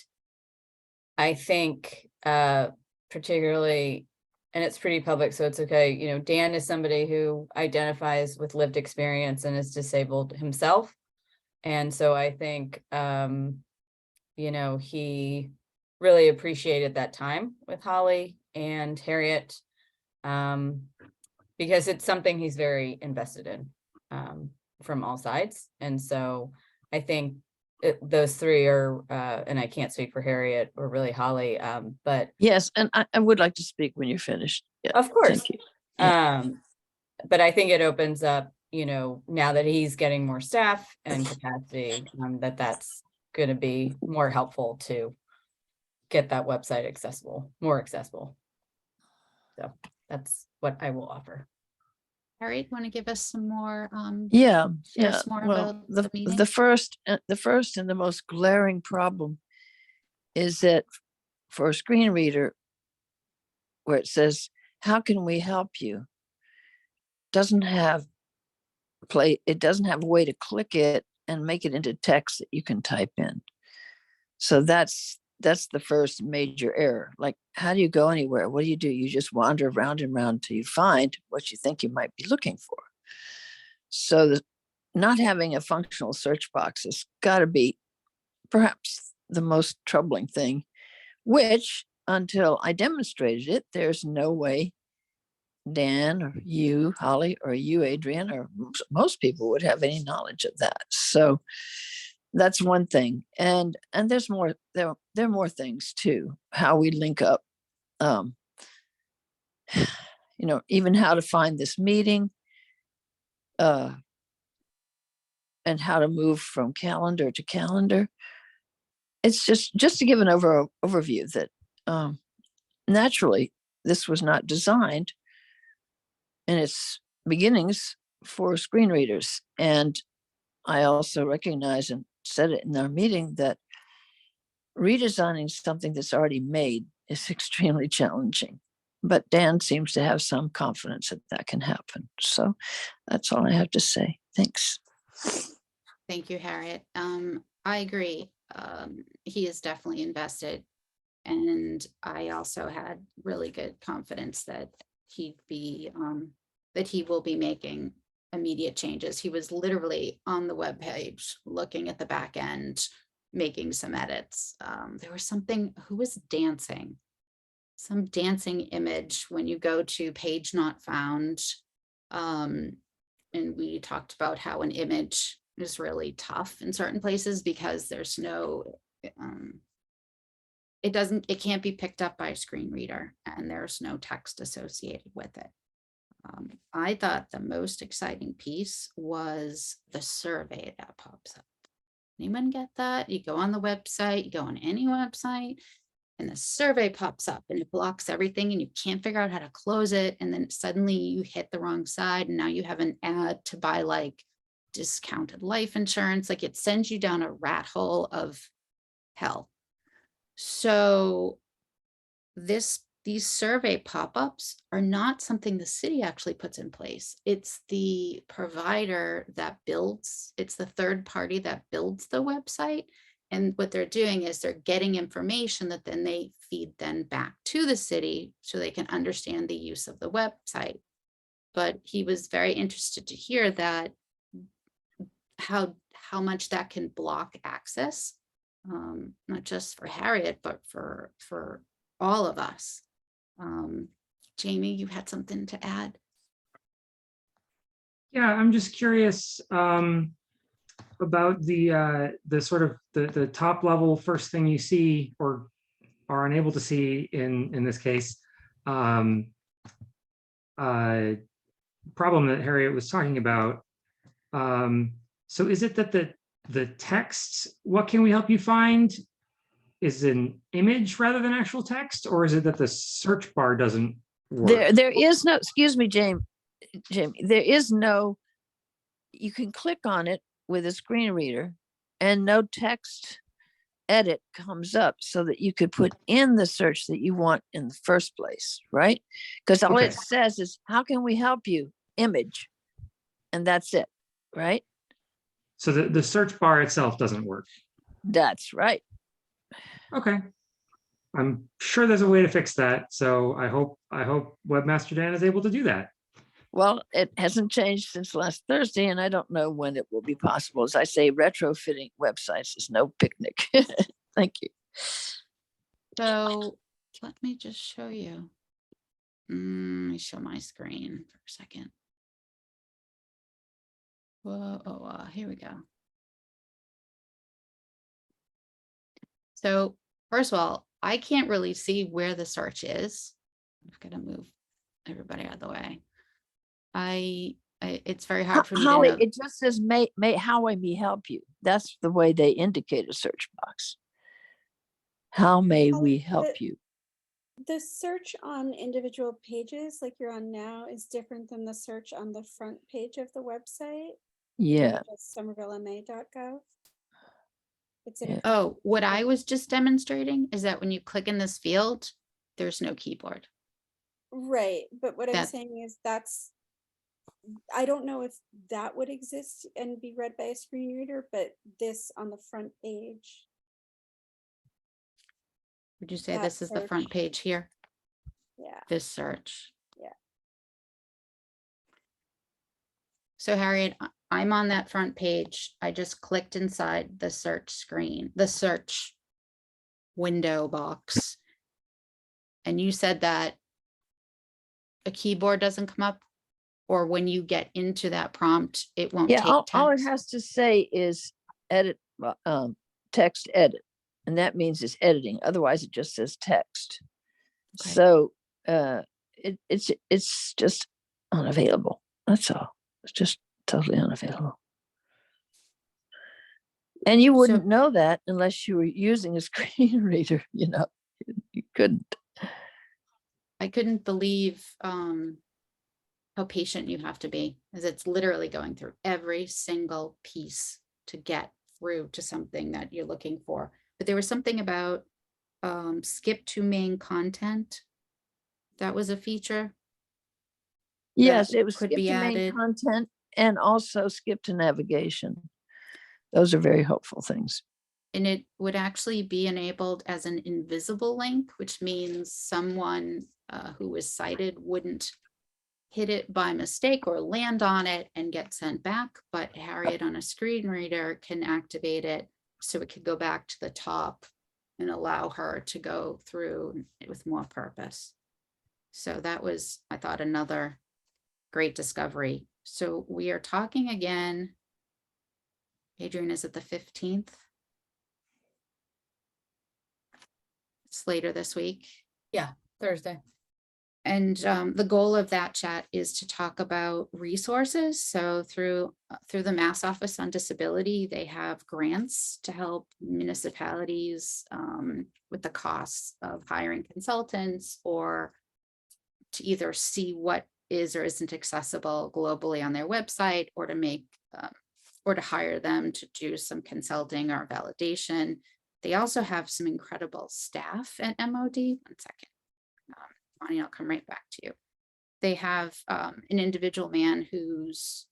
I think particularly, and it's pretty public, so it's okay, Dan is somebody who identifies with lived experience and is disabled himself. And so I think, he really appreciated that time with Holly and Harriet, because it's something he's very invested in, from all sides. And so I think those three are, and I can't speak for Harriet or really Holly, but Yes, and I would like to speak when you're finished. Yeah, of course. thank you. Yeah. But I think it opens up, now that he's getting more staff and capacity, that's going to be more helpful to get that website more accessible. So that's what I will offer. Harriet, want to give us some more? Yeah, share yeah. some more Well, about the meeting? the first and the most glaring problem is that for a screen reader, where it says, "How can we help you?" doesn't have it doesn't have a way to click it and make it into text that you can type in. So that's the first major error. Like, how do you go anywhere? What do? You just wander around and around till you find what you think you might be looking for. So not having a functional search box has got to be perhaps the most troubling thing, which until I demonstrated it, there's no way Dan or you, Holly, or you, Adrian, or most people would have any knowledge of that. So that's one thing. And there's more, there are more things too, how we link up, even how to find this meeting, and how to move from calendar to calendar. It's just to give an overview that naturally this was not designed in its beginnings for screen readers. And I also recognize and said it in our meeting that redesigning something that's already made is extremely challenging. But Dan seems to have some confidence that that can happen. So that's all I have to say. Thanks. Thank you, Harriet. I agree. He is definitely invested. And I also had really good confidence that he will be making immediate changes. He was literally on the webpage, looking at the back end, making some edits. There was something, who was dancing? Some dancing image when you go to page not found. And we talked about how an image is really tough in certain places because there's no, it can't be picked up by a screen reader and there's no text associated with it. I thought the most exciting piece was the survey that pops up. Anyone get that? You go on the website, you go on any website, and the survey pops up and it blocks everything and you can't figure out how to close it. And then suddenly you hit the wrong side and now you have an ad to buy like discounted life insurance. Like, it sends you down a rat hole of hell. So these survey pop-ups are not something the city actually puts in place. It's the provider that builds, it's the third party that builds the website. And what they're doing is they're getting information that then they feed then back to the city so they can understand the use of the website. But he was very interested to hear that how much that can block access, not just for Harriet, but for all of us. Jamie, you had something to add? Yeah, I'm just curious about the sort of the top level first thing you see or are unable to see in this case, problem that Harriet was talking about. So is it that the text, what can we help you find, is an image rather than actual text, or is it that the search bar doesn't work? There is no, excuse me, Jamie, there is no, you can click on it with a screen reader and no text edit comes up so that you could put in the search that you want in the first place, right? Because all Okay. it says is, how can we help you? Image. And that's it, right? So the search bar itself doesn't work. That's right. Okay. I'm sure there's a way to fix that. So I hope Webmaster Dan is able to do that. Well, it hasn't changed since last Thursday, and I don't know when it will be possible. As I say, retrofitting websites is no picnic. Thank you. So let me just show you. Let me show my screen for a second. Whoa, here we go. So first of all, I can't really see where the search is. I've got to move everybody out of the way. It's very hard for me to How know. it just says, how may we help you? That's the way they indicate a search box. How may we help you? The search on individual pages like you're on now is different than the search on the front page of the website. Yeah. somervillema.gov. It's Yeah. Oh, what I was just demonstrating is that when you click in this field, there's no keyboard. right. But what I'm That- saying is I don't know if that would exist and be read by a screen reader, but this on the front page. Would you say That this is the front search. page here? Yeah. This search? Yeah. So Harriet, I'm on that front page. I just clicked inside the search screen, the search window box. And you said that a keyboard doesn't come up, or when you get into that prompt, it won't Yeah, take all it text. has to say is edit, text edit. And that means it's editing. Otherwise, it just says text. Okay. So it's just unavailable. That's all. It's just totally unavailable. And you wouldn't know that unless you were using a screen reader, you know, you couldn't. I couldn't believe how patient you have to be, as it's literally going through every single piece to get through to something that you're looking for. But there was something about skip to main content. That was a feature. Yes, that it was could skip be to main added. content and also skip to navigation. Those are very helpful things. And it would actually be enabled as an invisible link, which means someone who was sighted wouldn't hit it by mistake or land on it and get sent back. But Harriet on a screen reader can activate it so it could go back to the top and allow her to go through with more purpose. So that was, I thought, another great discovery. So we are talking again. Adrian, is it the 15th? It's later this week. Thursday. And the goal of that chat is to talk about resources. So through the Mass Office on Disability, they have grants to help municipalities with the costs of hiring consultants, or to either see what is or isn't accessible globally on their website, or to make or to hire them to do some consulting or validation. They also have some incredible staff at MOD. One second. Bonnie, I'll come right back to you. They have an individual man whose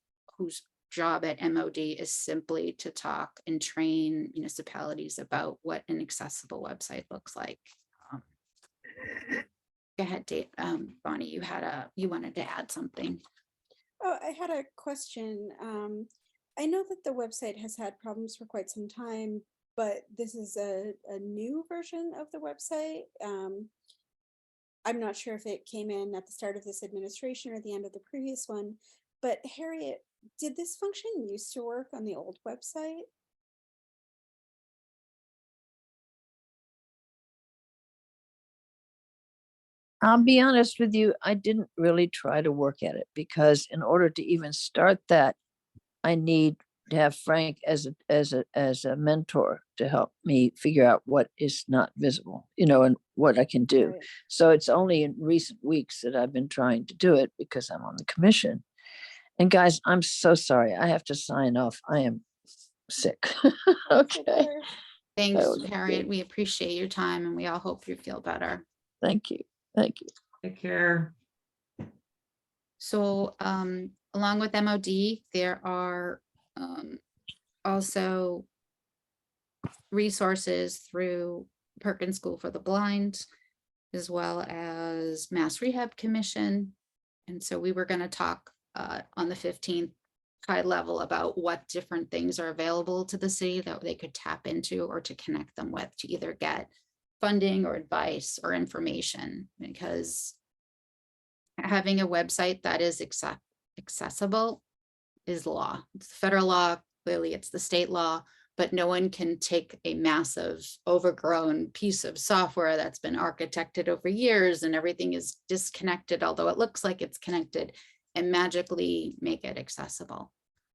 job at MOD is simply to talk and train municipalities about what an accessible website looks like. Go ahead, Dave. Bonnie, you wanted to add something. Oh, I had a question. I know that the website has had problems for quite some time, but this is a new version of the website. I'm not sure if it came in at the start of this administration or the end of the previous one, but Harriet, did this function used to work on the old website? I'll be honest with you, I didn't really try to work at it, because in order to even start that, I need to have Frank as a mentor to help me figure out what is not visible, you know, and what I can do. Right. So it's only in recent weeks that I've been trying to do it, because I'm on the commission. And guys, I'm so sorry. I have to sign off. I am sick. Okay. Thanks, was Harriet. good. We appreciate your time and we all hope you feel better. Thank you. Thank you. Take care. So along with MOD, there are also resources through Perkins School for the Blind, as well as Mass Rehab Commission. And so we were going to talk on the 15th high level about what different things are available to the city that they could tap into or to connect them with to either get funding or advice or information, because having a website that is accessible is law. It's federal law, clearly it's the state law, but no one can take a massive overgrown piece of software that's been architected over years and everything is disconnected, although it looks like it's connected, and magically make it accessible.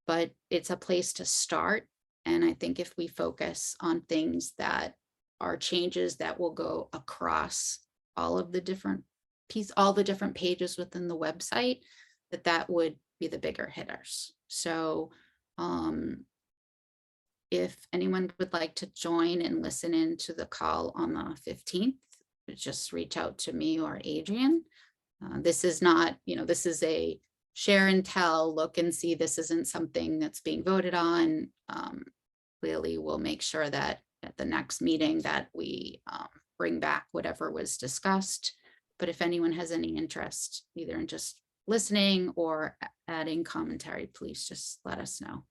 But it's a place to start. And I think if we focus on things that are changes that will go across all of the different all the different pages within the website, that would be the bigger hitters. So if anyone would like to join and listen in to the call on the 15th, just reach out to me or Adrian. This is not, this is a share and tell, look and see. This isn't something that's being voted on. Clearly, we'll make sure that at the next meeting that we bring back whatever was discussed. But if anyone has any interest, either in just listening or adding commentary, please just let us know.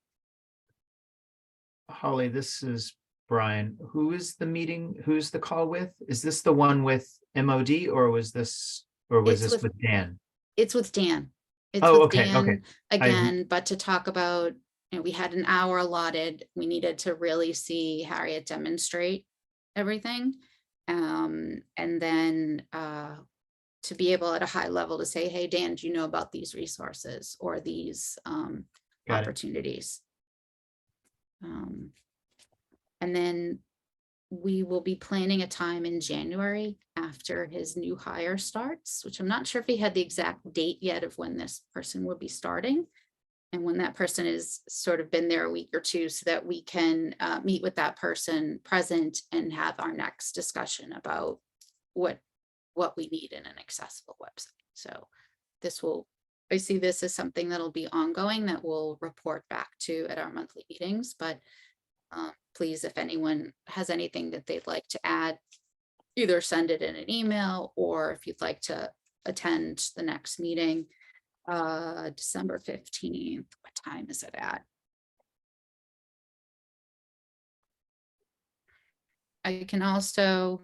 Holly, this is Brian. Who is the meeting? Who's the call with? Is this the one with MOD or was this with Dan? It's with Dan. It's Oh, with okay, Dan okay. again, but to talk about, we had an hour allotted. We needed to really see Harriet demonstrate everything. And then to be able at a high level to say, hey, Dan, do you know about these resources or these opportunities? And then we will be planning a time in January after his new hire starts, which I'm not sure if he had the exact date yet of when this person will be starting. And when that person is sort of been there a week or two, so that we can meet with that person present and have our next discussion about what we need in an accessible website. So I see this as something that'll be ongoing that we'll report back to at our monthly meetings, but please, if anyone has anything that they'd like to add, either send it in an email, or if you'd like to attend the next meeting, December 15th, what time is it at? I can also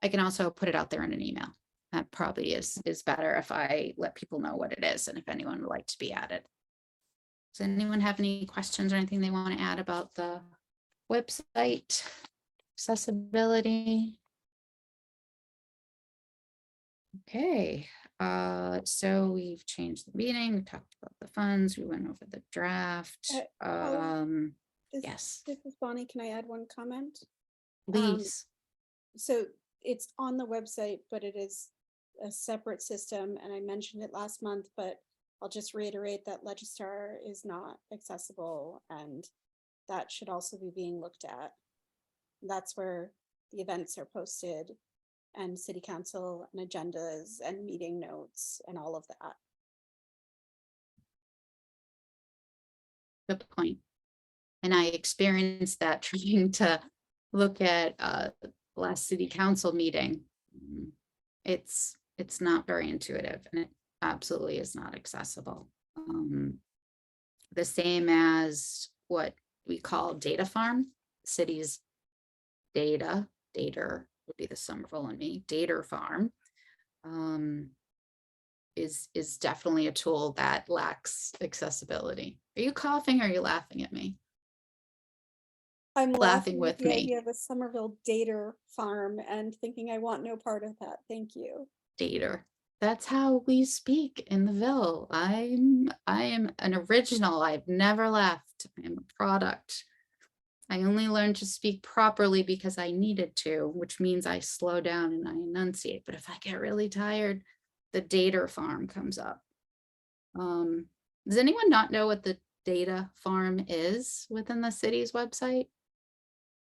put it out there in an email. That probably is better if I let people know what it is and if anyone would like to be added. Does anyone have any questions or anything they want to add about the website, accessibility? Okay, so we've changed the meeting, we talked about the funds, we went over the draft. Yes. This is Bonnie. Can I add one comment? Please. So it's on the website, but it is a separate system. And I mentioned it last month, but I'll just reiterate that Legistar is not accessible, and that should also be being looked at. That's where the events are posted, and city council and agendas and meeting notes and all of that. Good point. And I experienced that trying to look at last city council meeting. It's not very intuitive, and it absolutely is not accessible. The same as what we call data farm. City's data would be the Somerville and me, data farm is definitely a tool that lacks accessibility. Are you coughing or are you laughing at me? I'm Laughing laughing with at the me. idea of a Somerville data farm and thinking I want no part of that. Thank you. Data. That's how we speak in the Ville. I am an original. I've never left. I'm a product. I only learned to speak properly because I needed to, which means I slow down and I enunciate. But if I get really tired, the data farm comes up. Does anyone not know what the data farm is within the city's website?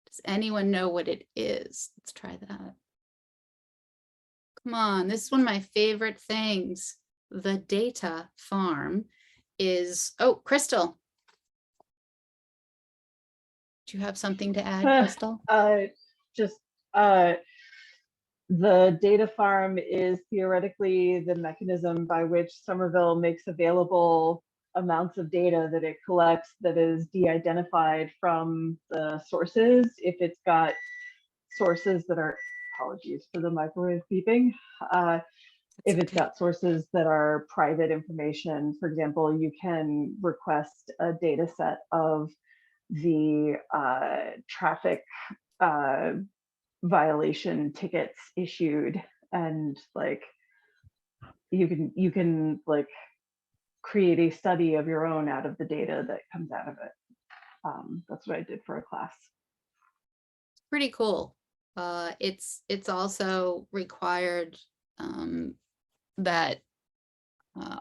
Does anyone know what it is? Let's try that. Come on, this is one of my favorite things. The data farm is, oh, Crystal. Do you have something to add, Crystal? Just the data farm is theoretically the mechanism by which Somerville makes available amounts of data that it collects that is de-identified from the sources. If it's got sources that are, apologies for the microwave beeping, if it's got sources that are private information, for example, you can request a data set of the traffic violation tickets issued, and like you can like create a study of your own out of the data that comes out of it. That's what I did for a class. Pretty cool. It's also required that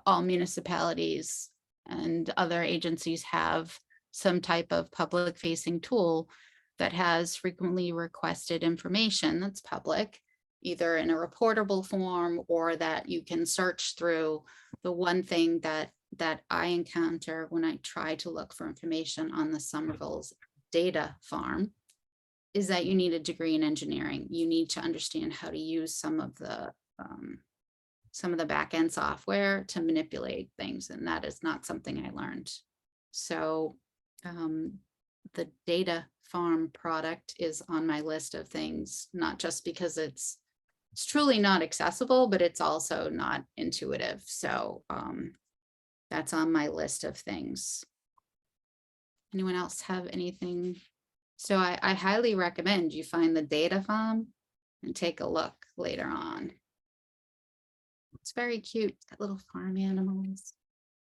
all municipalities and other agencies have some type of public facing tool that has frequently requested information that's public, either in a reportable form or that you can search through. The one thing that I encounter when I try to look for information on the Somerville's data farm is that you need a degree in engineering. You need to understand how to use some of the back end software to manipulate things, and that is not something I learned. So the data farm product is on my list of things, not just because it's truly not accessible, but it's also not intuitive. So that's on my list of things. Anyone else have anything? So I highly recommend you find the data farm and take a look later on. It's very cute. It's got little farm animals.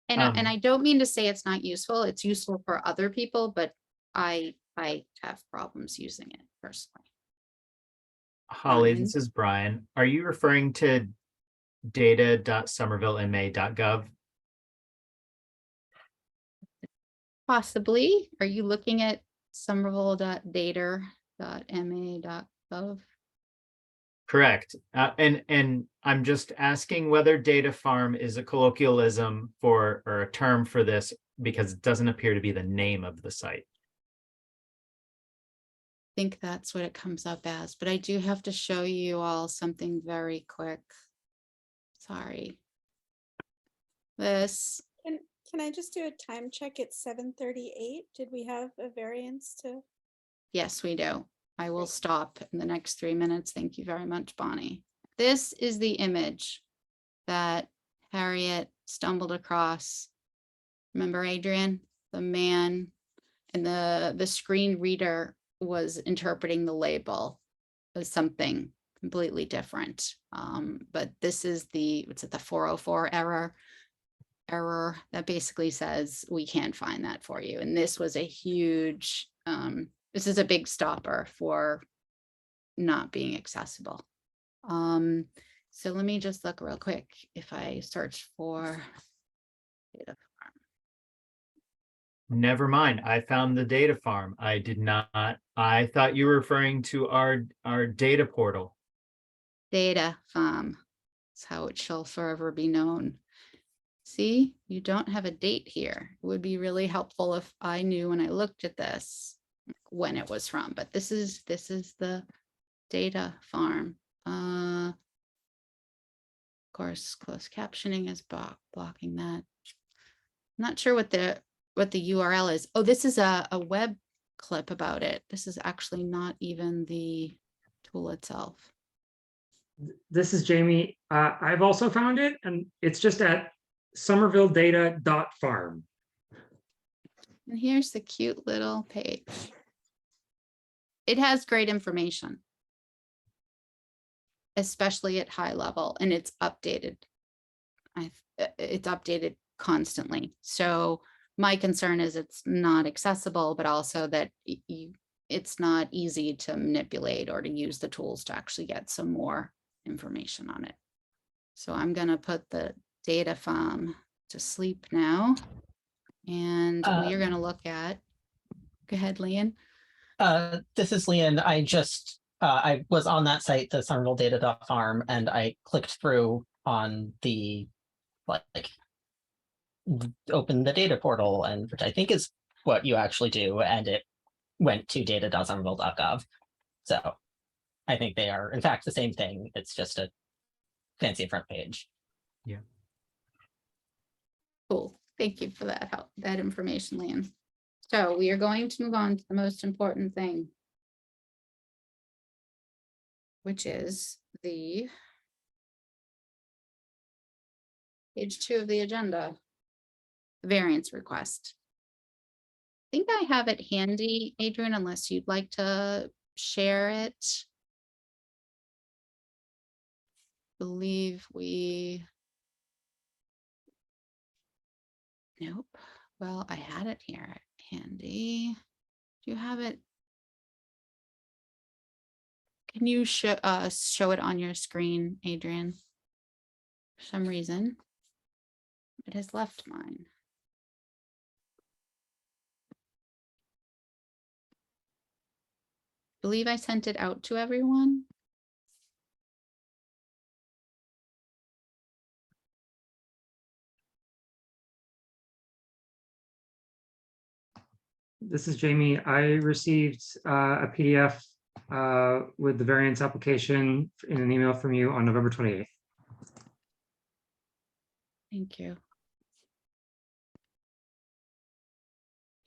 And I don't mean to say it's not useful. It's useful for other people, but I have problems using it personally. Holly, Brian? this is Brian. Are you referring to data.somervillema.gov? Possibly. Are you looking at somerville.data.ma.gov? Correct. And I'm just asking whether data farm is a colloquialism for, or a term for this, because it doesn't appear to be the name of the site. I think that's what it comes up as, but I do have to show you all something very quick. Sorry. This. Can I just do a time check? It's 7:38. Did we have a variance to? Yes, we do. I will stop in the next 3 minutes. Thank you very much, Bonnie. This is the image that Harriet stumbled across. Remember, Adrian, the man, and the screen reader was interpreting the label as something completely different. But this is what's it, the 404 error that basically says we can't find that for you. And this was a huge, this is a big stopper for not being accessible. So let me just look real quick. If I search for data farm. Never mind. I found the data farm. I did not. I thought you were referring to our data portal. Data farm. That's how it shall forever be known. See, you don't have a date here. It would be really helpful if I knew when I looked at this when it was from, but this is the data farm. Of course, closed captioning is blocking that. I'm not sure what the URL is. Oh, this is a web clip about it. This is actually not even the tool itself. This is Jamie. I've also found it, and it's just at somervilledata.farm. And here's the cute little page. It has great information, especially at high level, and it's updated. It's updated constantly. So my concern is it's not accessible, but also that it's not easy to manipulate or to use the tools to actually get some more information on it. So I'm going to put the data farm to sleep now. And we are going to look at, go ahead, Leanne. This is Leanne. I was on that site, the somervilledata.farm, and I clicked through on the open the data portal, and which I think is what you actually do, and it went to data.somerville.gov. So I think they are in fact the same thing. It's just a fancy front page. Cool. Thank you for that help, that information, Leanne. So we are going to move on to the most important thing, which is the page 2 of the agenda, variance request. I think I have it handy, Adrian, unless you'd like to share it. Believe we. Nope. Well, I had it here handy. Do you have it? Can you show it on your screen, Adrian? For some reason, it has left mine. Believe I sent it out to everyone. This is Jamie. I received a PDF with the variance application in an email from you on November 28th. Thank you.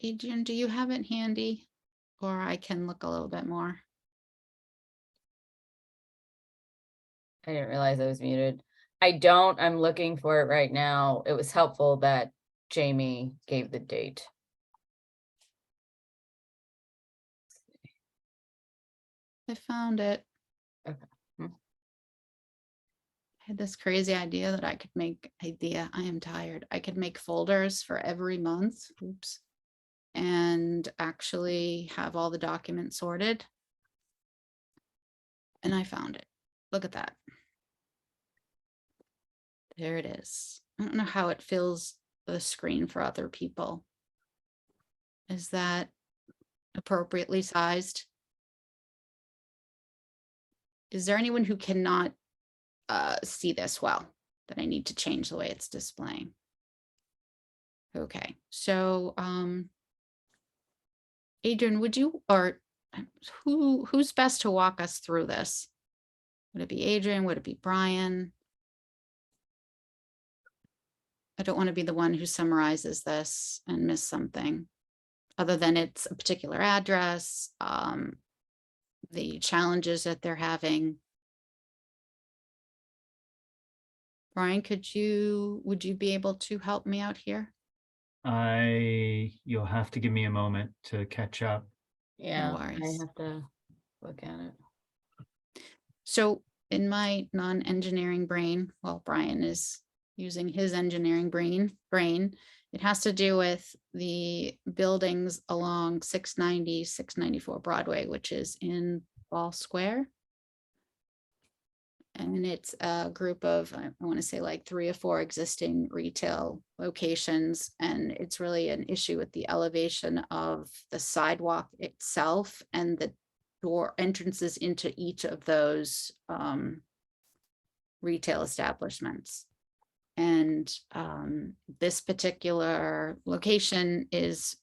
Adrian, do you have it handy? Or I can look a little bit more. I didn't realize I was muted. I don't, I'm looking for it right now. It was helpful that Jamie gave the date. I found it. Okay. I had this crazy idea that I could make I am tired. I could make folders for every month. Oops. And actually have all the documents sorted. And I found it. Look at that. There it is. I don't know how it fills the screen for other people. Is that appropriately sized? Is there anyone who cannot see this well, that I need to change the way it's displaying? Okay, so Adrian, would you, or who's best to walk us through this? Would it be Adrian? Would it be Brian? I don't want to be the one who summarizes this and miss something, other than it's a particular address, the challenges that they're having. Brian, would you be able to help me out here? You'll have to give me a moment to catch up. Yeah, I worries. have to look at it. So in my non-engineering brain, well, Brian is using his engineering brain, it has to do with the buildings along 690, 694 Broadway, which is in Ball Square. And it's a group of, I want to say like 3 or 4 existing retail locations. And it's really an issue with the elevation of the sidewalk itself and the door entrances into each of those retail establishments. And this particular location is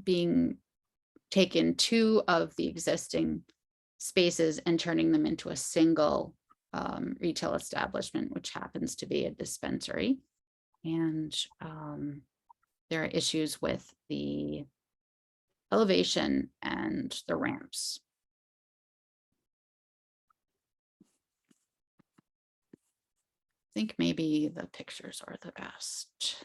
being taken 2 of the existing spaces and turning them into a single retail establishment, which happens to be a dispensary. And there are issues with the elevation and the ramps. I think maybe the pictures are the best.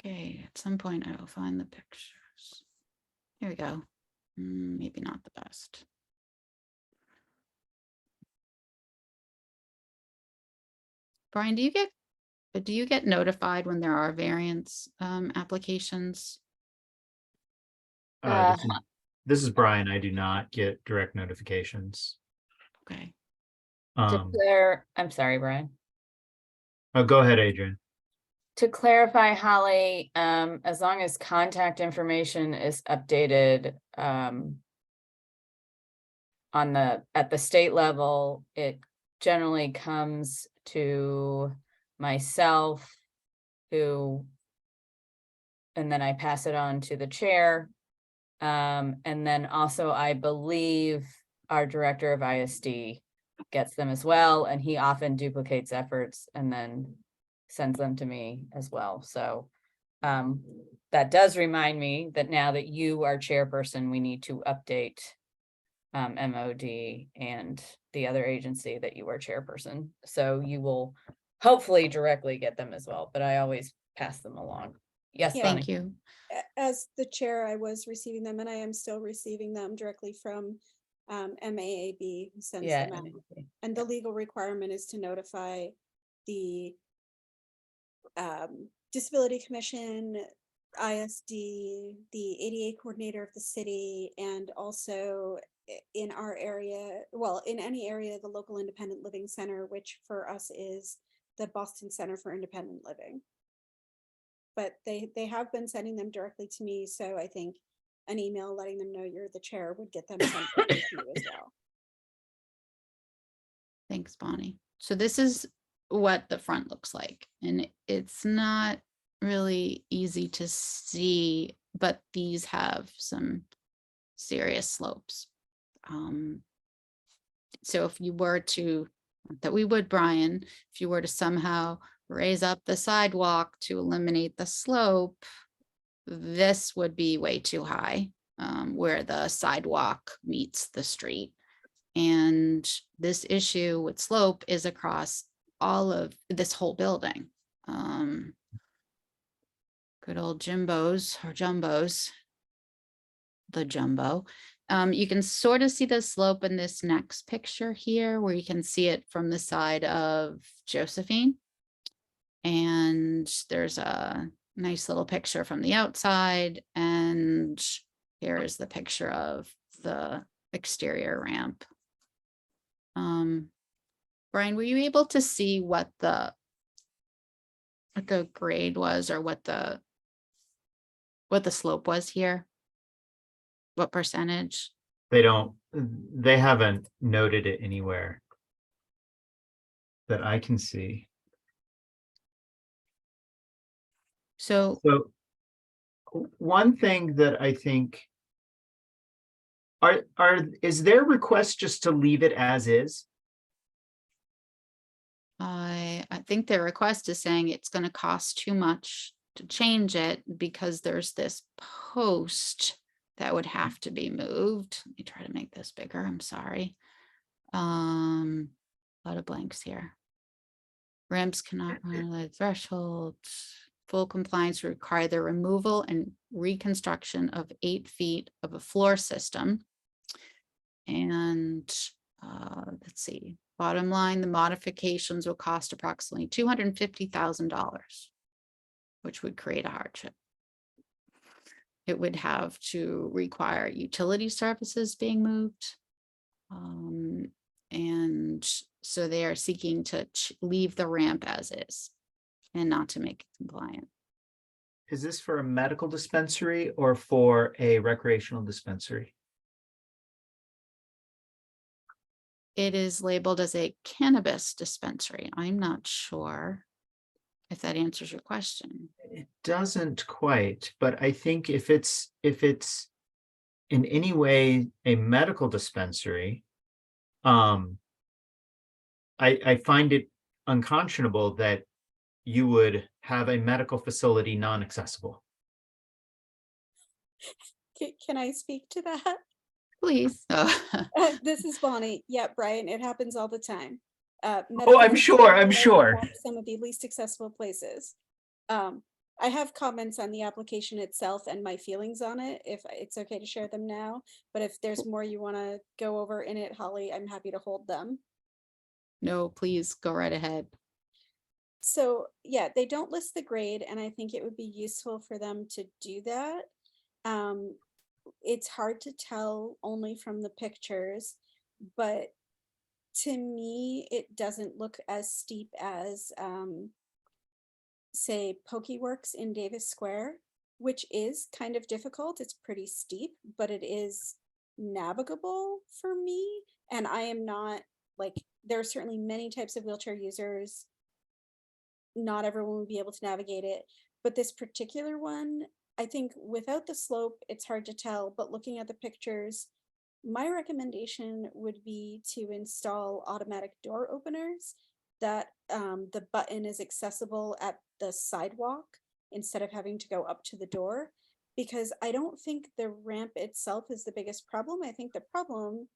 Okay, at some point I will find the pictures. Here we go. Maybe not the best. Brian, do you get notified when there are variance applications? This is Brian. I do not get direct notifications. Okay. I'm sorry, Brian. Oh, go ahead, Adrian. To clarify, Holly, as long as contact information is updated, at the state level, it generally comes to myself, and then I pass it on to the chair. And then also I believe our director of ISD gets them as well, and he often duplicates efforts and then sends them to me as well. So that does remind me that now that you are chairperson, we need to update MOD and the other agency that you are chairperson. So you will hopefully directly get them as well, but I always pass them along. Yes, Yeah. Bonnie. Thank you. As the chair, I was receiving them and I am still receiving them directly from MAAB, who sends Yeah. them out. And the legal requirement is to notify the Disability Commission, ISD, the ADA coordinator of the city, and also in our area, well, in any area, the local independent living center, which for us is the Boston Center for Independent Living. But they have been sending them directly to me, so I think an email letting them know you're the chair would get them sent to you as well. Thanks, Bonnie. So this is what the front looks like, and it's not really easy to see, but these have some serious slopes. So if you were to, not that we would, Brian, if you were to somehow raise up the sidewalk to eliminate the slope, this would be way too high, where the sidewalk meets the street. And this issue with slope is across all of this whole building. Good old Jimbos or Jumbos, the jumbo. You can sort of see the slope in this next picture here, where you can see it from the side of Josephine. And there's a nice little picture from the outside. And here's the picture of the exterior ramp. Brian, were you able to see what the grade was, or what the slope was here? What percentage? They haven't noted it anywhere that I can see. So So one thing that I think is their request just to leave it as is? I think their request is saying it's going to cost too much to change it because there's this post that would have to be moved. Let me try to make this bigger. I'm sorry. A lot of blanks here. Ramps cannot run the threshold. Full compliance would require the removal and reconstruction of 8 feet of a floor system. And let's see, bottom line, the modifications will cost approximately $250,000, which would create a hardship. It would have to require utility services being moved. And so they are seeking to leave the ramp as is and not to make it compliant. Is this for a medical dispensary or for a recreational dispensary? It is labeled as a cannabis dispensary. I'm not sure if that answers your question. It doesn't quite, but I think if it's in any way a medical dispensary, I find it unconscionable that you would have a medical facility non-accessible. Can I speak to that? Please. This is Bonnie. Yeah, Brian, it happens all the time. Oh, I'm sure. Some of the least accessible places. I have comments on the application itself and my feelings on it, if it's okay to share them now. But if there's more you want to go over in it, Holly, I'm happy to hold them. No, please go right ahead. So yeah, they don't list the grade, and I think it would be useful for them to do that. It's hard to tell only from the pictures, but to me, it doesn't look as steep as say Pokeworks in Davis Square, which is kind of difficult. It's pretty steep, but it is navigable for me. And I am not like, there are certainly many types of wheelchair users. Not everyone would be able to navigate it, but this particular one, I think without the slope, it's hard to tell, but looking at the pictures, my recommendation would be to install automatic door openers that the button is accessible at the sidewalk instead of having to go up to the door, because I don't think the ramp itself is the biggest problem. I think the problem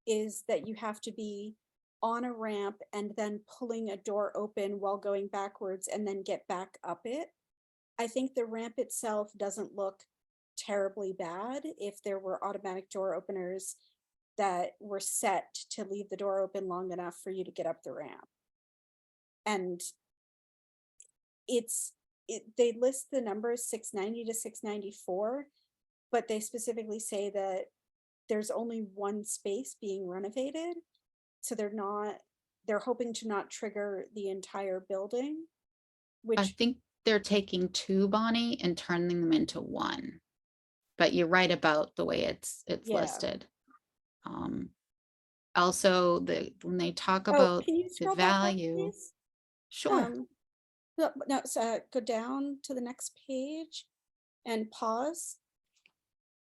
is that you have to be on a ramp and then pulling a door open while going backwards and then get back up it. I think the ramp itself doesn't look terribly bad if there were automatic door openers that were set to leave the door open long enough for you to get up the ramp. And they list the numbers 690 to 694, but they specifically say that there's only one space being renovated. So they're hoping to not trigger the entire building, I which think they're taking two, Bonnie, and turning them into one. But you're right about the way it's Yeah. listed. Also, when they talk oh, about can you the scroll back up, value, please? sure. No, so go down to the next page and pause.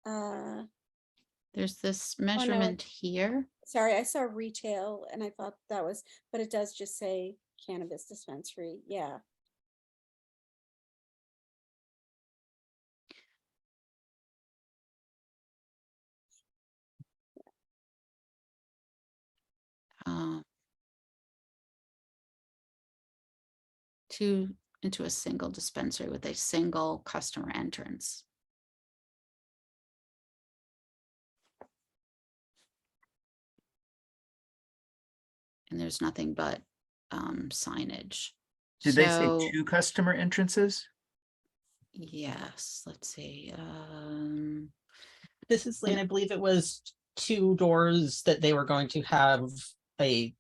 There's this no. measurement here. Sorry, I saw retail and I thought that was, but it does just say cannabis dispensary. Yeah. Into a single dispensary with a single customer entrance. And there's nothing but signage. Did they say So, 2 customer entrances? yes, let's see. This is, and I believe it was 2 doors that they were going to have a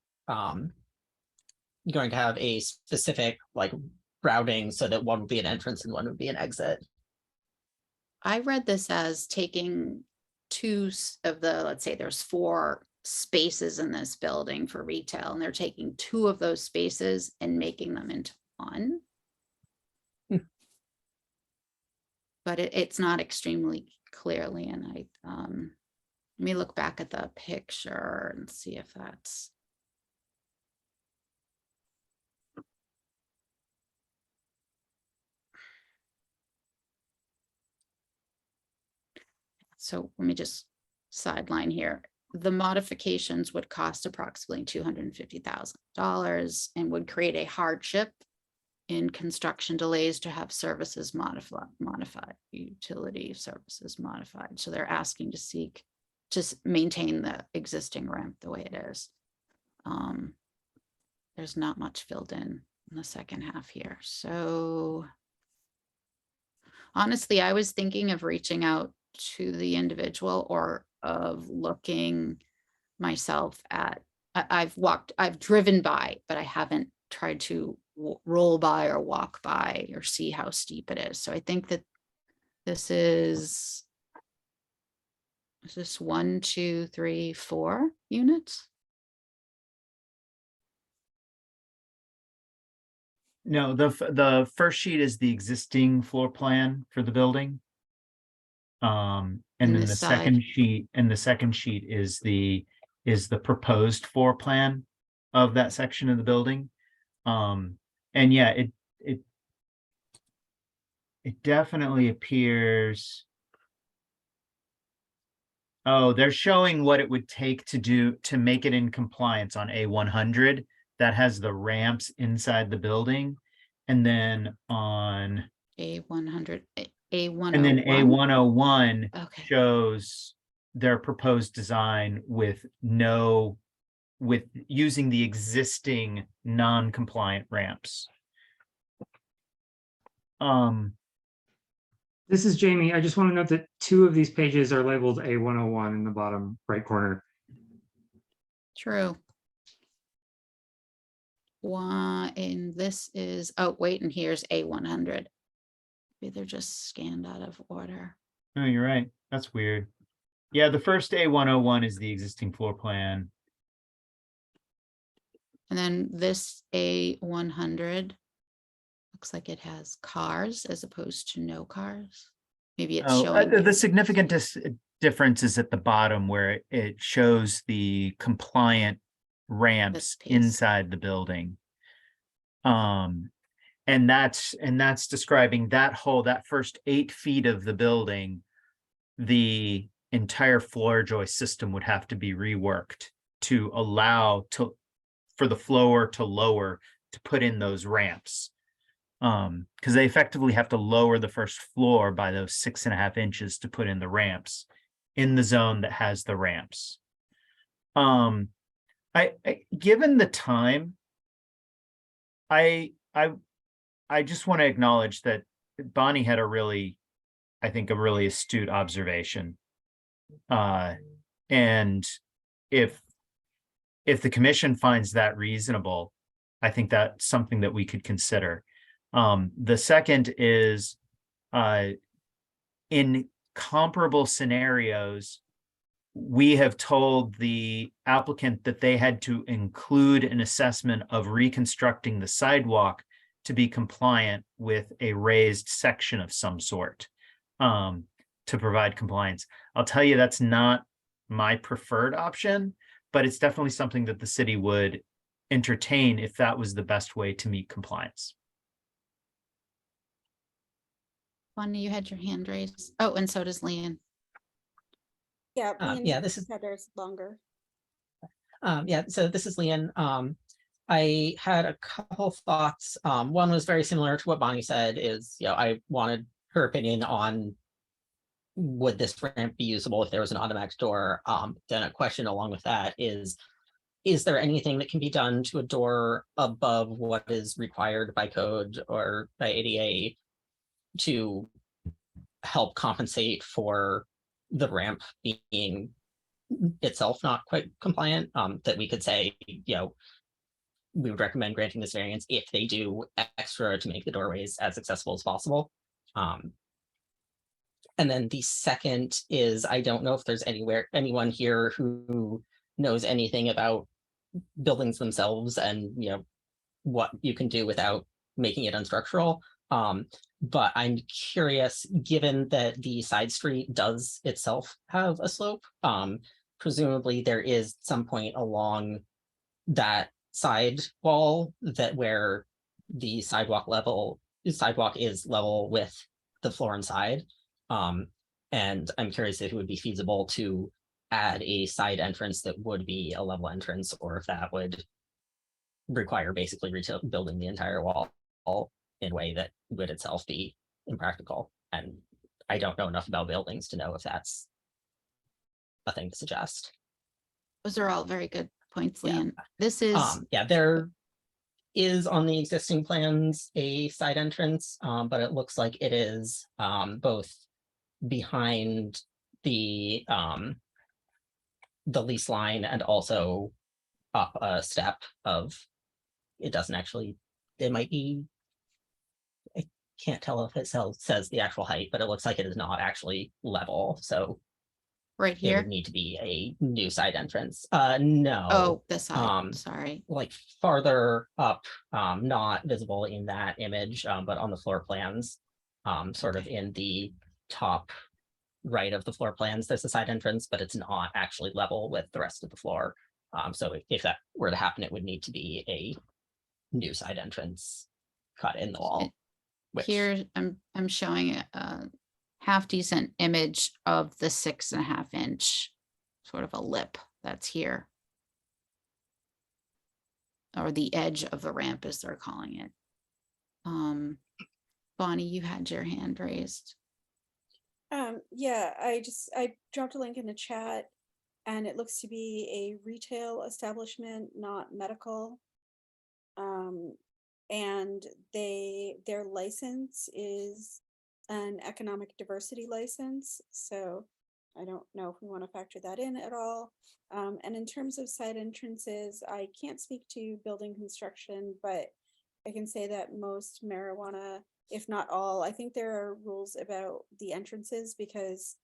specific like routing so that one would be an entrance and one would be an exit. I read this as taking two of the, let's say there's 4 spaces in this building for retail, and they're taking 2 of those spaces and making them into one. But it's not extremely clearly, and let me look back at the picture and see if that's. So let me just sideline here. The modifications would cost approximately $250,000 and would create a hardship in construction delays to have services modified, utility services modified. So they're asking to seek to maintain the existing ramp the way it is. There's not much filled in the second half here. So honestly, I was thinking of reaching out to the individual or of looking myself at, I've driven by, but I haven't tried to roll by or walk by or see how steep it is. So I think that this is this 1, 2, 3, 4 units? No, the first sheet is the existing floor plan for the building. And And then this the side. second sheet is the proposed floor plan of that section of the building. And yeah, it definitely appears. Oh, they're showing what it would take to make it in compliance on A100 that has the ramps inside the building. And then on A100, A101. And then A101 Okay. shows their proposed design with using the existing non-compliant ramps. This is Jamie. I just want to note that 2 of these pages are labeled A101 in the bottom right corner. True. one, and this is, oh, wait, and here's A100. Maybe they're just scanned out of order. Oh, you're right. That's weird. Yeah, the first A101 is the existing floor plan. And then this A100 looks like it has cars as opposed to no cars. Maybe it's Oh, showing. the significant difference is at the bottom where it shows the compliant ramps piece. inside the building. And that's describing that first 8 feet of the building, the entire floor joist system would have to be reworked to allow for the floor to lower to put in those ramps. Because they effectively have to lower the first floor by those 6.5 inches to put in the ramps in the zone that has the ramps. I given the time, I just want to acknowledge that Bonnie had I think a really astute observation. And if the commission finds that reasonable, I think that's something that we could consider. The second is, in comparable scenarios, we have told the applicant that they had to include an assessment of reconstructing the sidewalk to be compliant with a raised section of some sort, to provide compliance. I'll tell you, that's not my preferred option, but it's definitely something that the city would entertain if that was the best way to meet compliance. Bonnie, you had your hand raised. Oh, and so does Leanne. Yeah, Yeah, this is there's longer. yeah, so this is Leanne. I had a couple thoughts. One was very similar to what Bonnie said, is, I wanted her opinion on would this ramp be usable if there was an automatic door. Then a question along with that is there anything that can be done to a door above what is required by code or by ADA to help compensate for the ramp being itself not quite compliant, that we could say, we would recommend granting this variance if they do extra to make the doorways as accessible as possible. And then the second is, I don't know if there's anyone here who knows anything about buildings themselves and, what you can do without making it unstructural. But I'm curious, given that the side street does itself have a slope, presumably there is some point along that side wall where the sidewalk is level with the floor inside. And I'm curious if it would be feasible to add a side entrance that would be a level entrance, or if that would require basically building the entire wall in a way that would itself be impractical. And I don't know enough about buildings to know if that's a thing to suggest. Those are all very good points, Yeah. Leanne. This is, Yeah, there is on the existing plans a side entrance, but it looks like it is both behind the lease line and also up a step of, it doesn't actually, it might be, I can't tell if it says the actual height, but it looks like it is not actually level. So right it would here. need to be a new side entrance. No. Oh, this side, sorry. Like farther up, not visible in that image, but on the floor plans, sort of in the top right of the floor plans, there's a side entrance, but it's not actually level with the rest of the floor. So if that were to happen, it would need to be a new side entrance cut in the wall. Here, I'm showing a half decent image of the 6.5 inch sort of a lip that's here. Or the edge of the ramp, as they're calling it. Bonnie, you had your hand raised. Yeah, I dropped a link in the chat, and it looks to be a retail establishment, not medical. And their license is an economic diversity license. So I don't know if we want to factor that in at all. And in terms of side entrances, I can't speak to building construction, but I can say that most marijuana, if not all, I think there are rules about the entrances because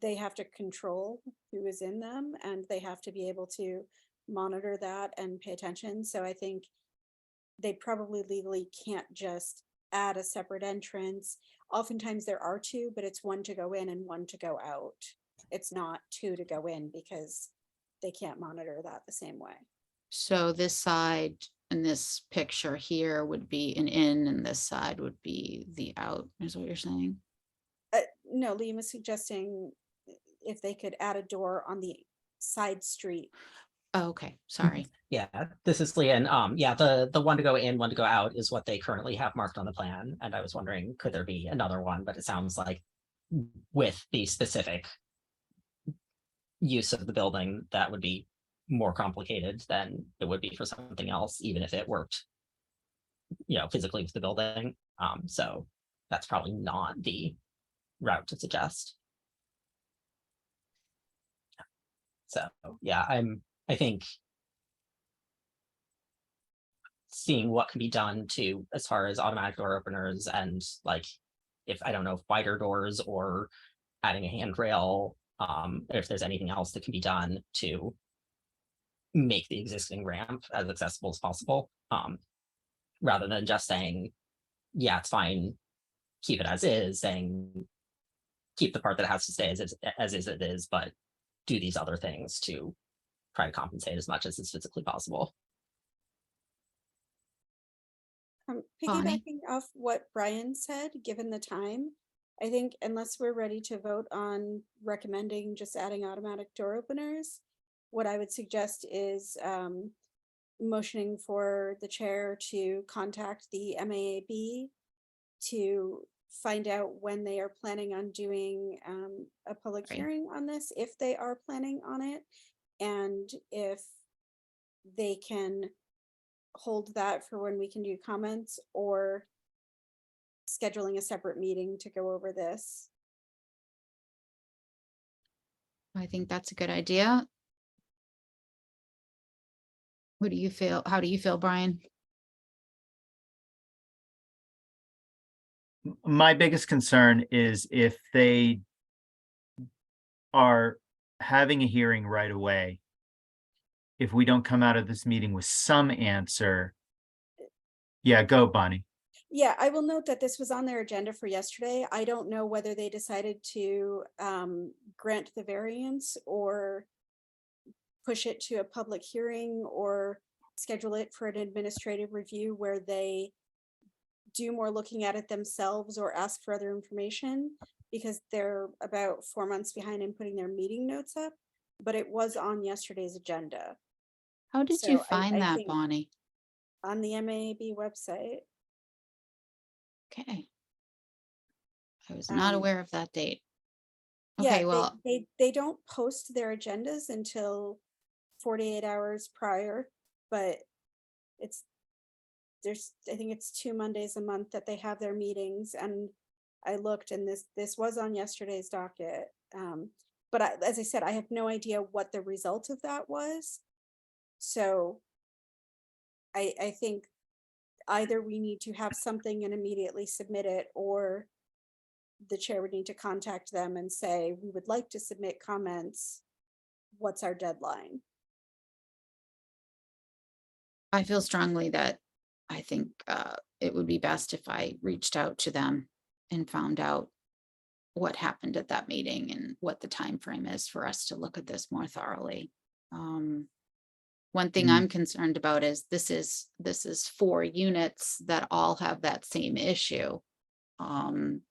they have to control who is in them and they have to be able to monitor that and pay attention. So I think they probably legally can't just add a separate entrance. Oftentimes there are two, but it's one to go in and one to go out. It's not two to go in because they can't monitor that the same way. So this side in this picture here would be an in and this side would be the out, is what you're saying? No, Liam was suggesting if they could add a door on the side street. Oh, okay, sorry. Yeah, this is Leon. Yeah, the one to go in, one to go out is what they currently have marked on the plan. And I was wondering, could there be another one? But it sounds like with the specific use of the building, that would be more complicated than it would be for something else, even if it worked, physically with the building. So that's probably not the route to suggest. So yeah, I think seeing what can be done to as far as automatic door openers and like if I don't know, wider doors or adding a handrail, if there's anything else that can be done to make the existing ramp as accessible as possible, rather than just saying, yeah, it's fine, keep it as is, saying keep the part that has to stay as it is, but do these other things to try to compensate as much as is physically possible. Bonnie? Piggybacking off what Brian said, given the time, I think unless we're ready to vote on recommending just adding automatic door openers, what I would suggest is motioning for the chair to contact the MAAB to find out when they are planning on doing a public Right. hearing on this, if they are planning on it, and if they can hold that for when we can do comments or scheduling a separate meeting to go over this. I think that's a good idea. What do you feel? How do you feel, Brian? My biggest concern is if they are having a hearing right away, if we don't come out of this meeting with some answer. Yeah, go, Bonnie. Yeah, I will note that this was on their agenda for yesterday. I don't know whether they decided to grant the variance or push it to a public hearing or schedule it for an administrative review where they do more looking at it themselves or ask for other information, because they're about 4 months behind in putting their meeting notes up, but it was on yesterday's agenda. How did So you I find that, think Bonnie? on the MAAB website. Okay. I was not aware of that date. Yeah, Okay, well, they don't post their agendas until 48 hours prior, but I think it's 2 Mondays a month that they have their meetings, and I looked and this was on yesterday's docket. But as I said, I have no idea what the result of that was. So I think either we need to have something and immediately submit it, or the chair would need to contact them and say, we would like to submit comments. What's our deadline? I feel strongly that I think it would be best if I reached out to them and found out what happened at that meeting and what the time frame is for us to look at this more thoroughly. One thing I'm concerned about is this is 4 units that all have that same issue. And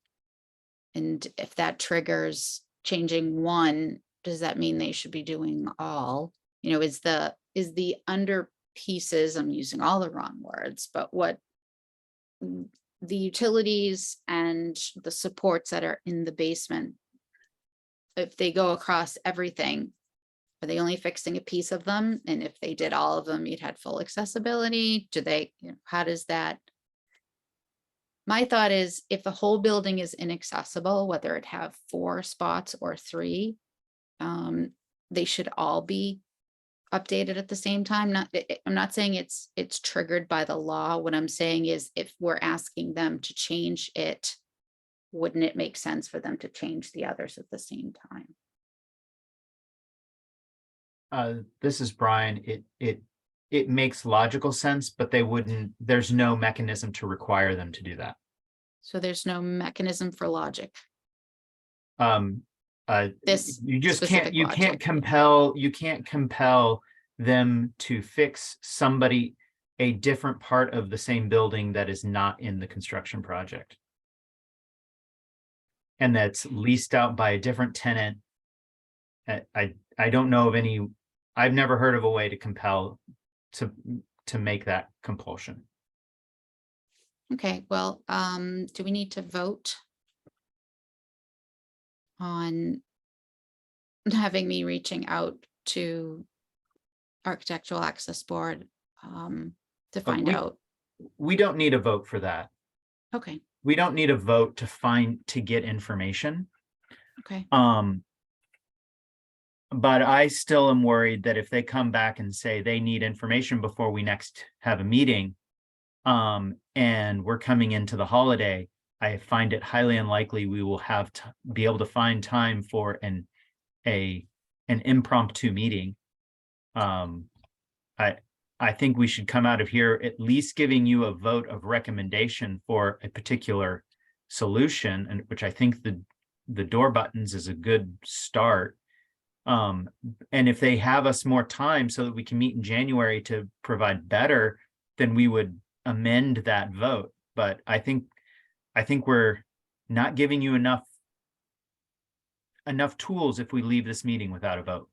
if that triggers changing one, does that mean they should be doing all? Is the under pieces, I'm using all the wrong words, but what the utilities and the supports that are in the basement, if they go across everything, are they only fixing a piece of them? And if they did all of them, you'd had full accessibility. Do they, how does that? My thought is if the whole building is inaccessible, whether it have 4 spots or 3, they should all be updated at the same time. I'm not saying it's triggered by the law. What I'm saying is if we're asking them to change it, wouldn't it make sense for them to change the others at the same time? This is Brian. It makes logical sense, but there's no mechanism to require them to do that. So there's no mechanism for logic. This you just specific you logic. can't compel them to fix a different part of the same building that is not in the construction project. And that's leased out by a different tenant. I don't know of any, I've never heard of a way to compel to make that compulsion. Okay, well, do we need to vote on having me reaching out to Architectural Access Board to find out? We don't need a vote for that. Okay, We don't need a vote to get information. okay. But I still am worried that if they come back and say they need information before we next have a meeting, and we're coming into the holiday, I find it highly unlikely we will be able to find time for an impromptu meeting. I think we should come out of here at least giving you a vote of recommendation for a particular solution, and which I think the door buttons is a good start. And if they have us more time so that we can meet in January to provide better, then we would amend that vote. But I think we're not giving you enough tools if we leave this meeting without a vote.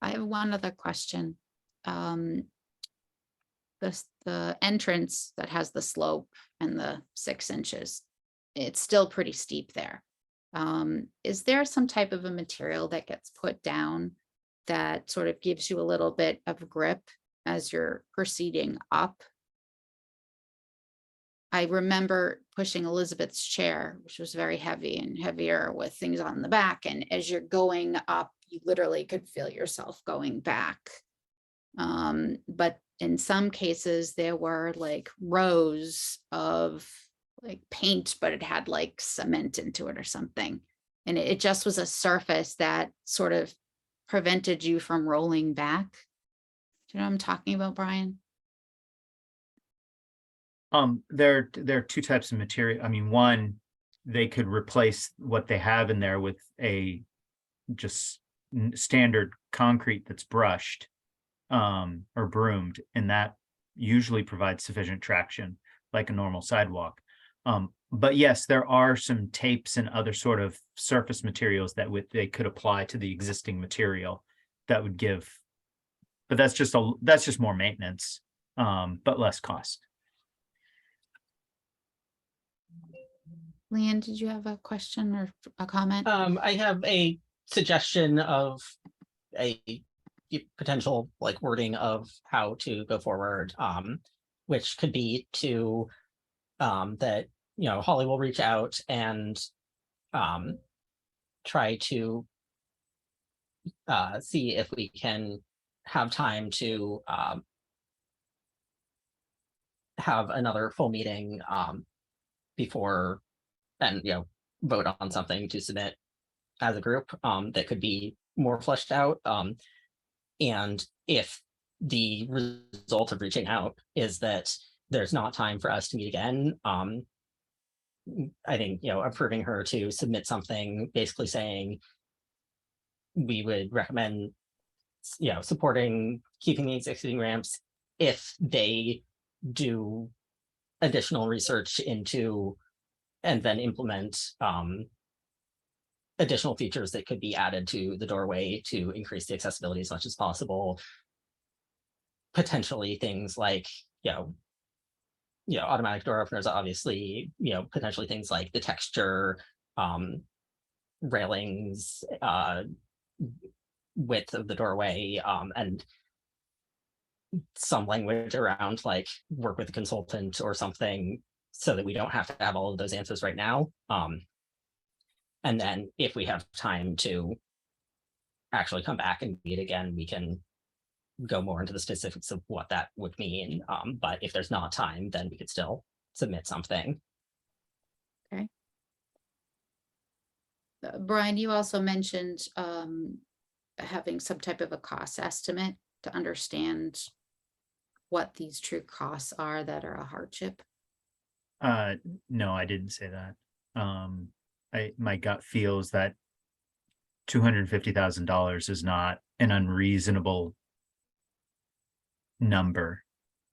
I have one other question. The entrance that has the slope and the 6 inches, it's still pretty steep there. Is there some type of a material that gets put down that sort of gives you a little bit of grip as you're proceeding up? I remember pushing Elizabeth's chair, which was very heavy and heavier with things on the back. And as you're going up, you literally could feel yourself going back. But in some cases, there were like rows of like paint, but it had like cement into it or something. And it just was a surface that sort of prevented you from rolling back. Do you know what I'm talking about, Brian? There are 2 types of material. I mean, one, they could replace what they have in there with a just standard concrete that's brushed or broomed, and that usually provides sufficient traction like a normal sidewalk. But yes, there are some tapes and other sort of surface materials that they could apply to the existing material that would give, but that's just more maintenance, but less cost. Leanne, did you have a question or a comment? I have a suggestion of a potential like wording of how to go forward, which could be to that, you know, Holly will reach out and try to see if we can have time to have another full meeting before, and you know, vote on something to submit as a group that could be more fleshed out. And if the result of reaching out is that there's not time for us to meet again, I think, you know, approving her to submit something basically saying we would recommend, you know, supporting keeping the existing ramps if they do additional research into and then implement additional features that could be added to the doorway to increase the accessibility as much as possible. Potentially things like, you know, automatic door openers, obviously, you know, potentially things like the texture, railings, width of the doorway, and some language around like work with a consultant or something so that we don't have to have all of those answers right now. And then if we have time to actually come back and meet again, we can go more into the specifics of what that would mean. But if there's not time, then we could still submit something. Brian, you also mentioned having some type of a cost estimate to understand what these true costs are that are a hardship. No, I didn't say that. My gut feels that $250,000 is not an unreasonable number.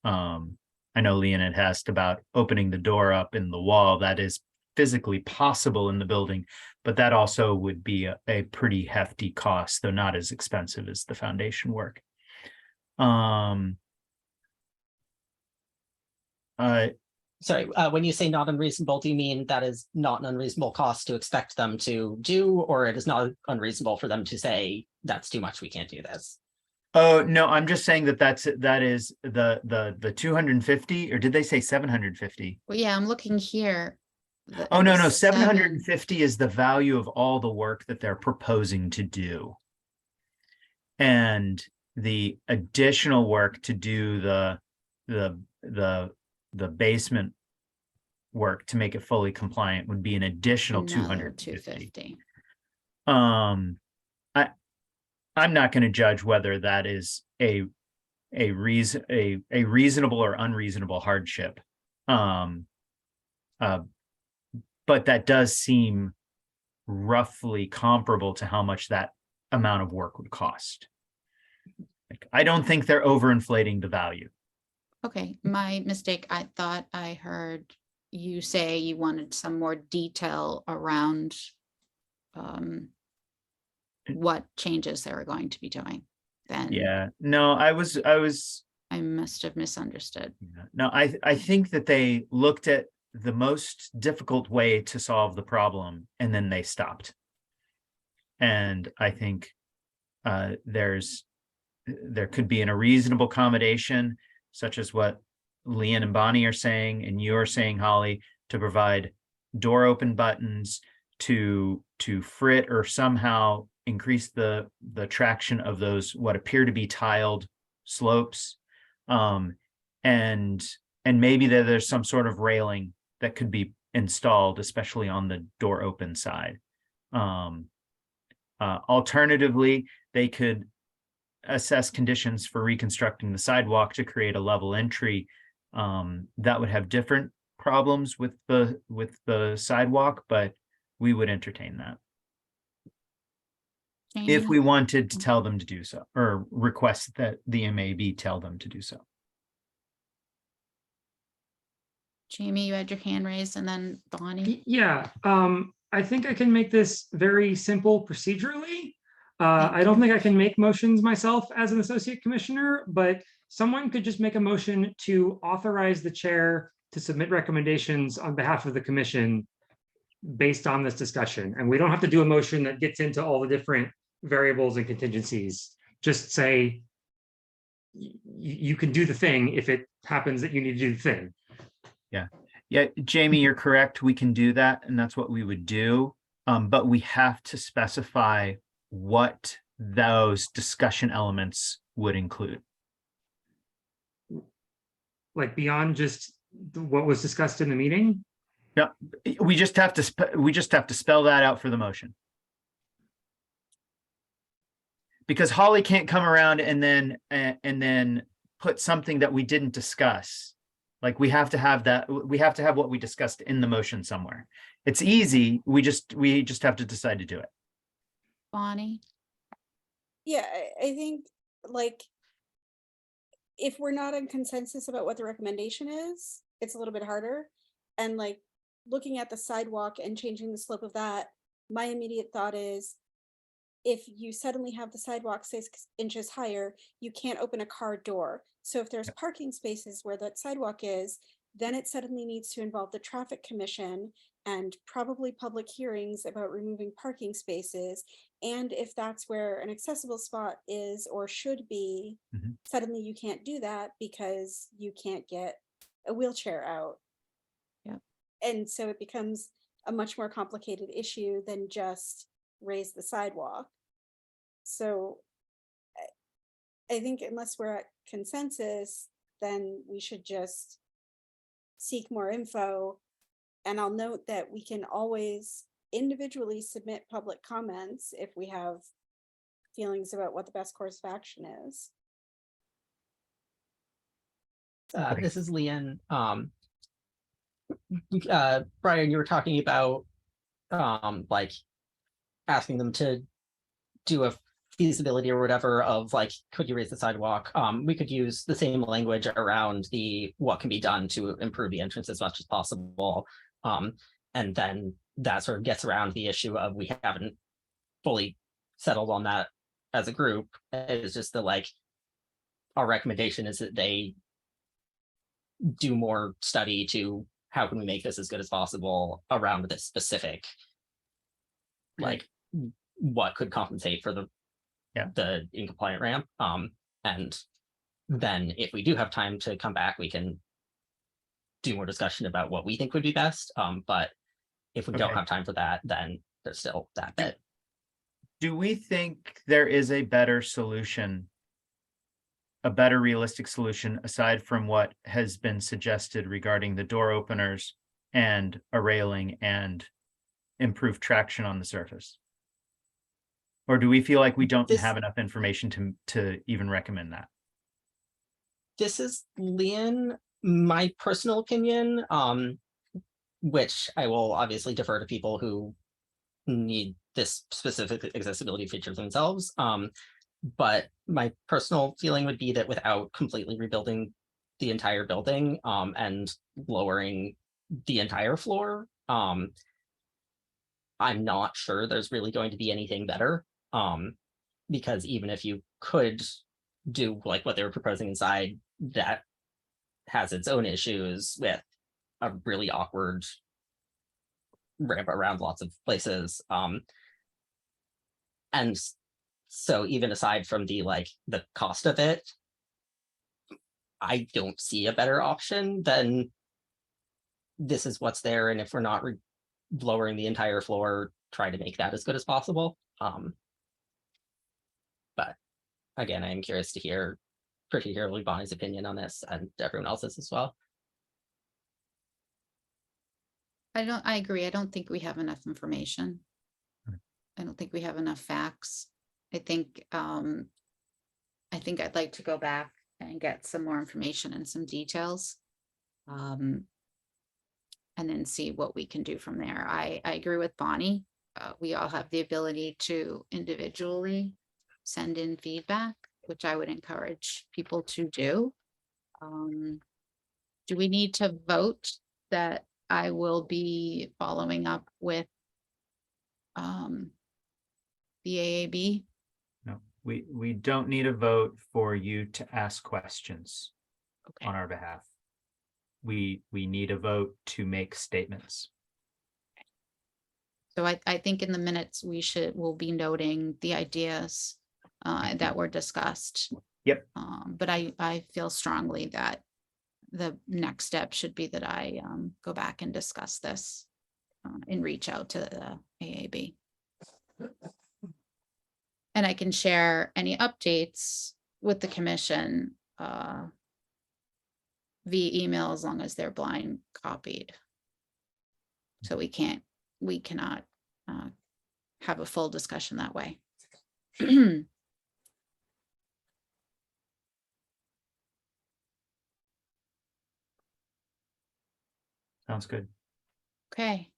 I know Leon had asked about opening the door up in the wall. That is physically possible in the building, but that also would be a pretty hefty cost, though not as expensive as the foundation work. Sorry, when you say not unreasonable, do you mean that is not an unreasonable cost to expect them to do, or it is not unreasonable for them to say that's too much, we can't do this? Oh, no, I'm just saying that is the 250, or did they say 750? Well, yeah, I'm looking here. Oh, no, 750 is the value of all the work that they're proposing to do. And the additional work to do the basement work to make it fully compliant would be an additional 250. I'm not going to judge whether that is a reasonable or unreasonable hardship. But that does seem roughly comparable to how much that amount of work would cost. I don't think they're overinflating the value. Okay, my mistake. I thought I heard you say you wanted some more detail around what changes they were going to be doing. Then Yeah, no, I must have misunderstood. no, I think that they looked at the most difficult way to solve the problem and then they stopped. And I think there could be a reasonable accommodation, such as what Leanne and Bonnie are saying, and you're saying, Holly, to provide door open buttons to frit or somehow increase the traction of those what appear to be tiled slopes, and maybe there's some sort of railing that could be installed, especially on the door open side. Alternatively, they could assess conditions for reconstructing the sidewalk to create a level entry. That would have different problems with the sidewalk, but we would entertain that if we wanted to tell them to do so, or request that the MAB tell them to do so. Jamie, you had your hand raised, and then Bonnie. Yeah, I think I can make this very simple procedurally. I don't think I can make motions myself as an associate commissioner, but someone could just make a motion to authorize the chair to submit recommendations on behalf of the commission based on this discussion. And we don't have to do a motion that gets into all the different variables and contingencies. Just say, you can do the thing if it happens that you need to do the thing. Yeah, Jamie, you're correct. We can do that, and that's what we would do. But we have to specify what those discussion elements would include. Like beyond just what was discussed in the meeting? Yeah, we just have to spell that out for the motion. Because Holly can't come around and then put something that we didn't discuss. Like we have to have that. We have to have what we discussed in the motion somewhere. It's easy. We just have to decide to do it. Bonnie. Yeah, I think like if we're not in consensus about what the recommendation is, it's a little bit harder. And like looking at the sidewalk and changing the slope of that, my immediate thought is if you suddenly have the sidewalk 6 inches higher, you can't open a car door. So if there's parking spaces where that sidewalk is, then it suddenly needs to involve the traffic commission and probably public hearings about removing parking spaces. And if that's where an accessible spot is or should be, suddenly you can't do that because you can't get a wheelchair out. Yep. And so it becomes a much more complicated issue than just raise the sidewalk. So I think unless we're at consensus, then we should just seek more info. And I'll note that we can always individually submit public comments if we have feelings about what the best course of action is. This is Leon. Brian, you were talking about like asking them to do a feasibility or whatever of like, could you raise the sidewalk? We could use the same language around the what can be done to improve the entrance as much as possible. And then that sort of gets around the issue of we haven't fully settled on that as a group. It's just that like our recommendation is that they do more study to how can we make this as good as possible around this specific, like what could compensate for the incompliant ramp. And then if we do have time to come back, we can do more discussion about what we think would be best. But if we don't Okay. have time for that, then there's still that bit. Do we think there is a better solution, a better realistic solution aside from what has been suggested regarding the door openers and a railing and improved traction on the surface? Or do we feel like we don't This- have enough information to even recommend that? This is Leon, my personal opinion, which I will obviously defer to people who need this specific accessibility feature themselves. But my personal feeling would be that without completely rebuilding the entire building and lowering the entire floor, I'm not sure there's really going to be anything better. Because even if you could do like what they were proposing inside, that has its own issues with a really awkward ramp around lots of places. And so even aside from the like the cost of it, I don't see a better option than this is what's there. And if we're not lowering the entire floor, try to make that as good as possible. But again, I'm curious to hear particularly Bonnie's opinion on this and everyone else's as well. I agree. I don't think we have enough information. Right. I don't think we have enough facts. I think I'd like to go back and get some more information and some details. And then see what we can do from there. I agree with Bonnie. We all have the ability to individually send in feedback, which I would encourage people to do. Do we need to vote that I will be following up with the AAB? No, we don't need a vote for you to ask questions Okay. on our behalf. We need a vote to make statements. So I think in the minutes, we'll be noting the ideas that were discussed. Yep. But I feel strongly that the next step should be that I go back and discuss this and reach out to the AAB. And I can share any updates with the commission via email as long as they're blind copied. So we cannot have a full discussion that way. Sounds good. Okay.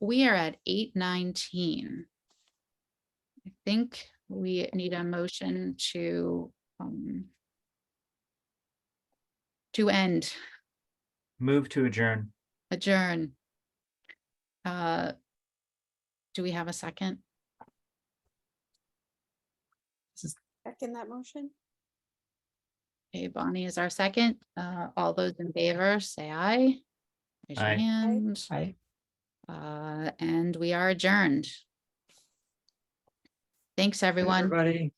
We are at 8:19. I think we need a motion to end, Move to adjourn. adjourn. Do we have a second? Second that motion? Okay, Bonnie is our second. All those in favor, say aye. Raise your Aye. hand. Aye. And we are adjourned. Thanks, everyone. Everybody.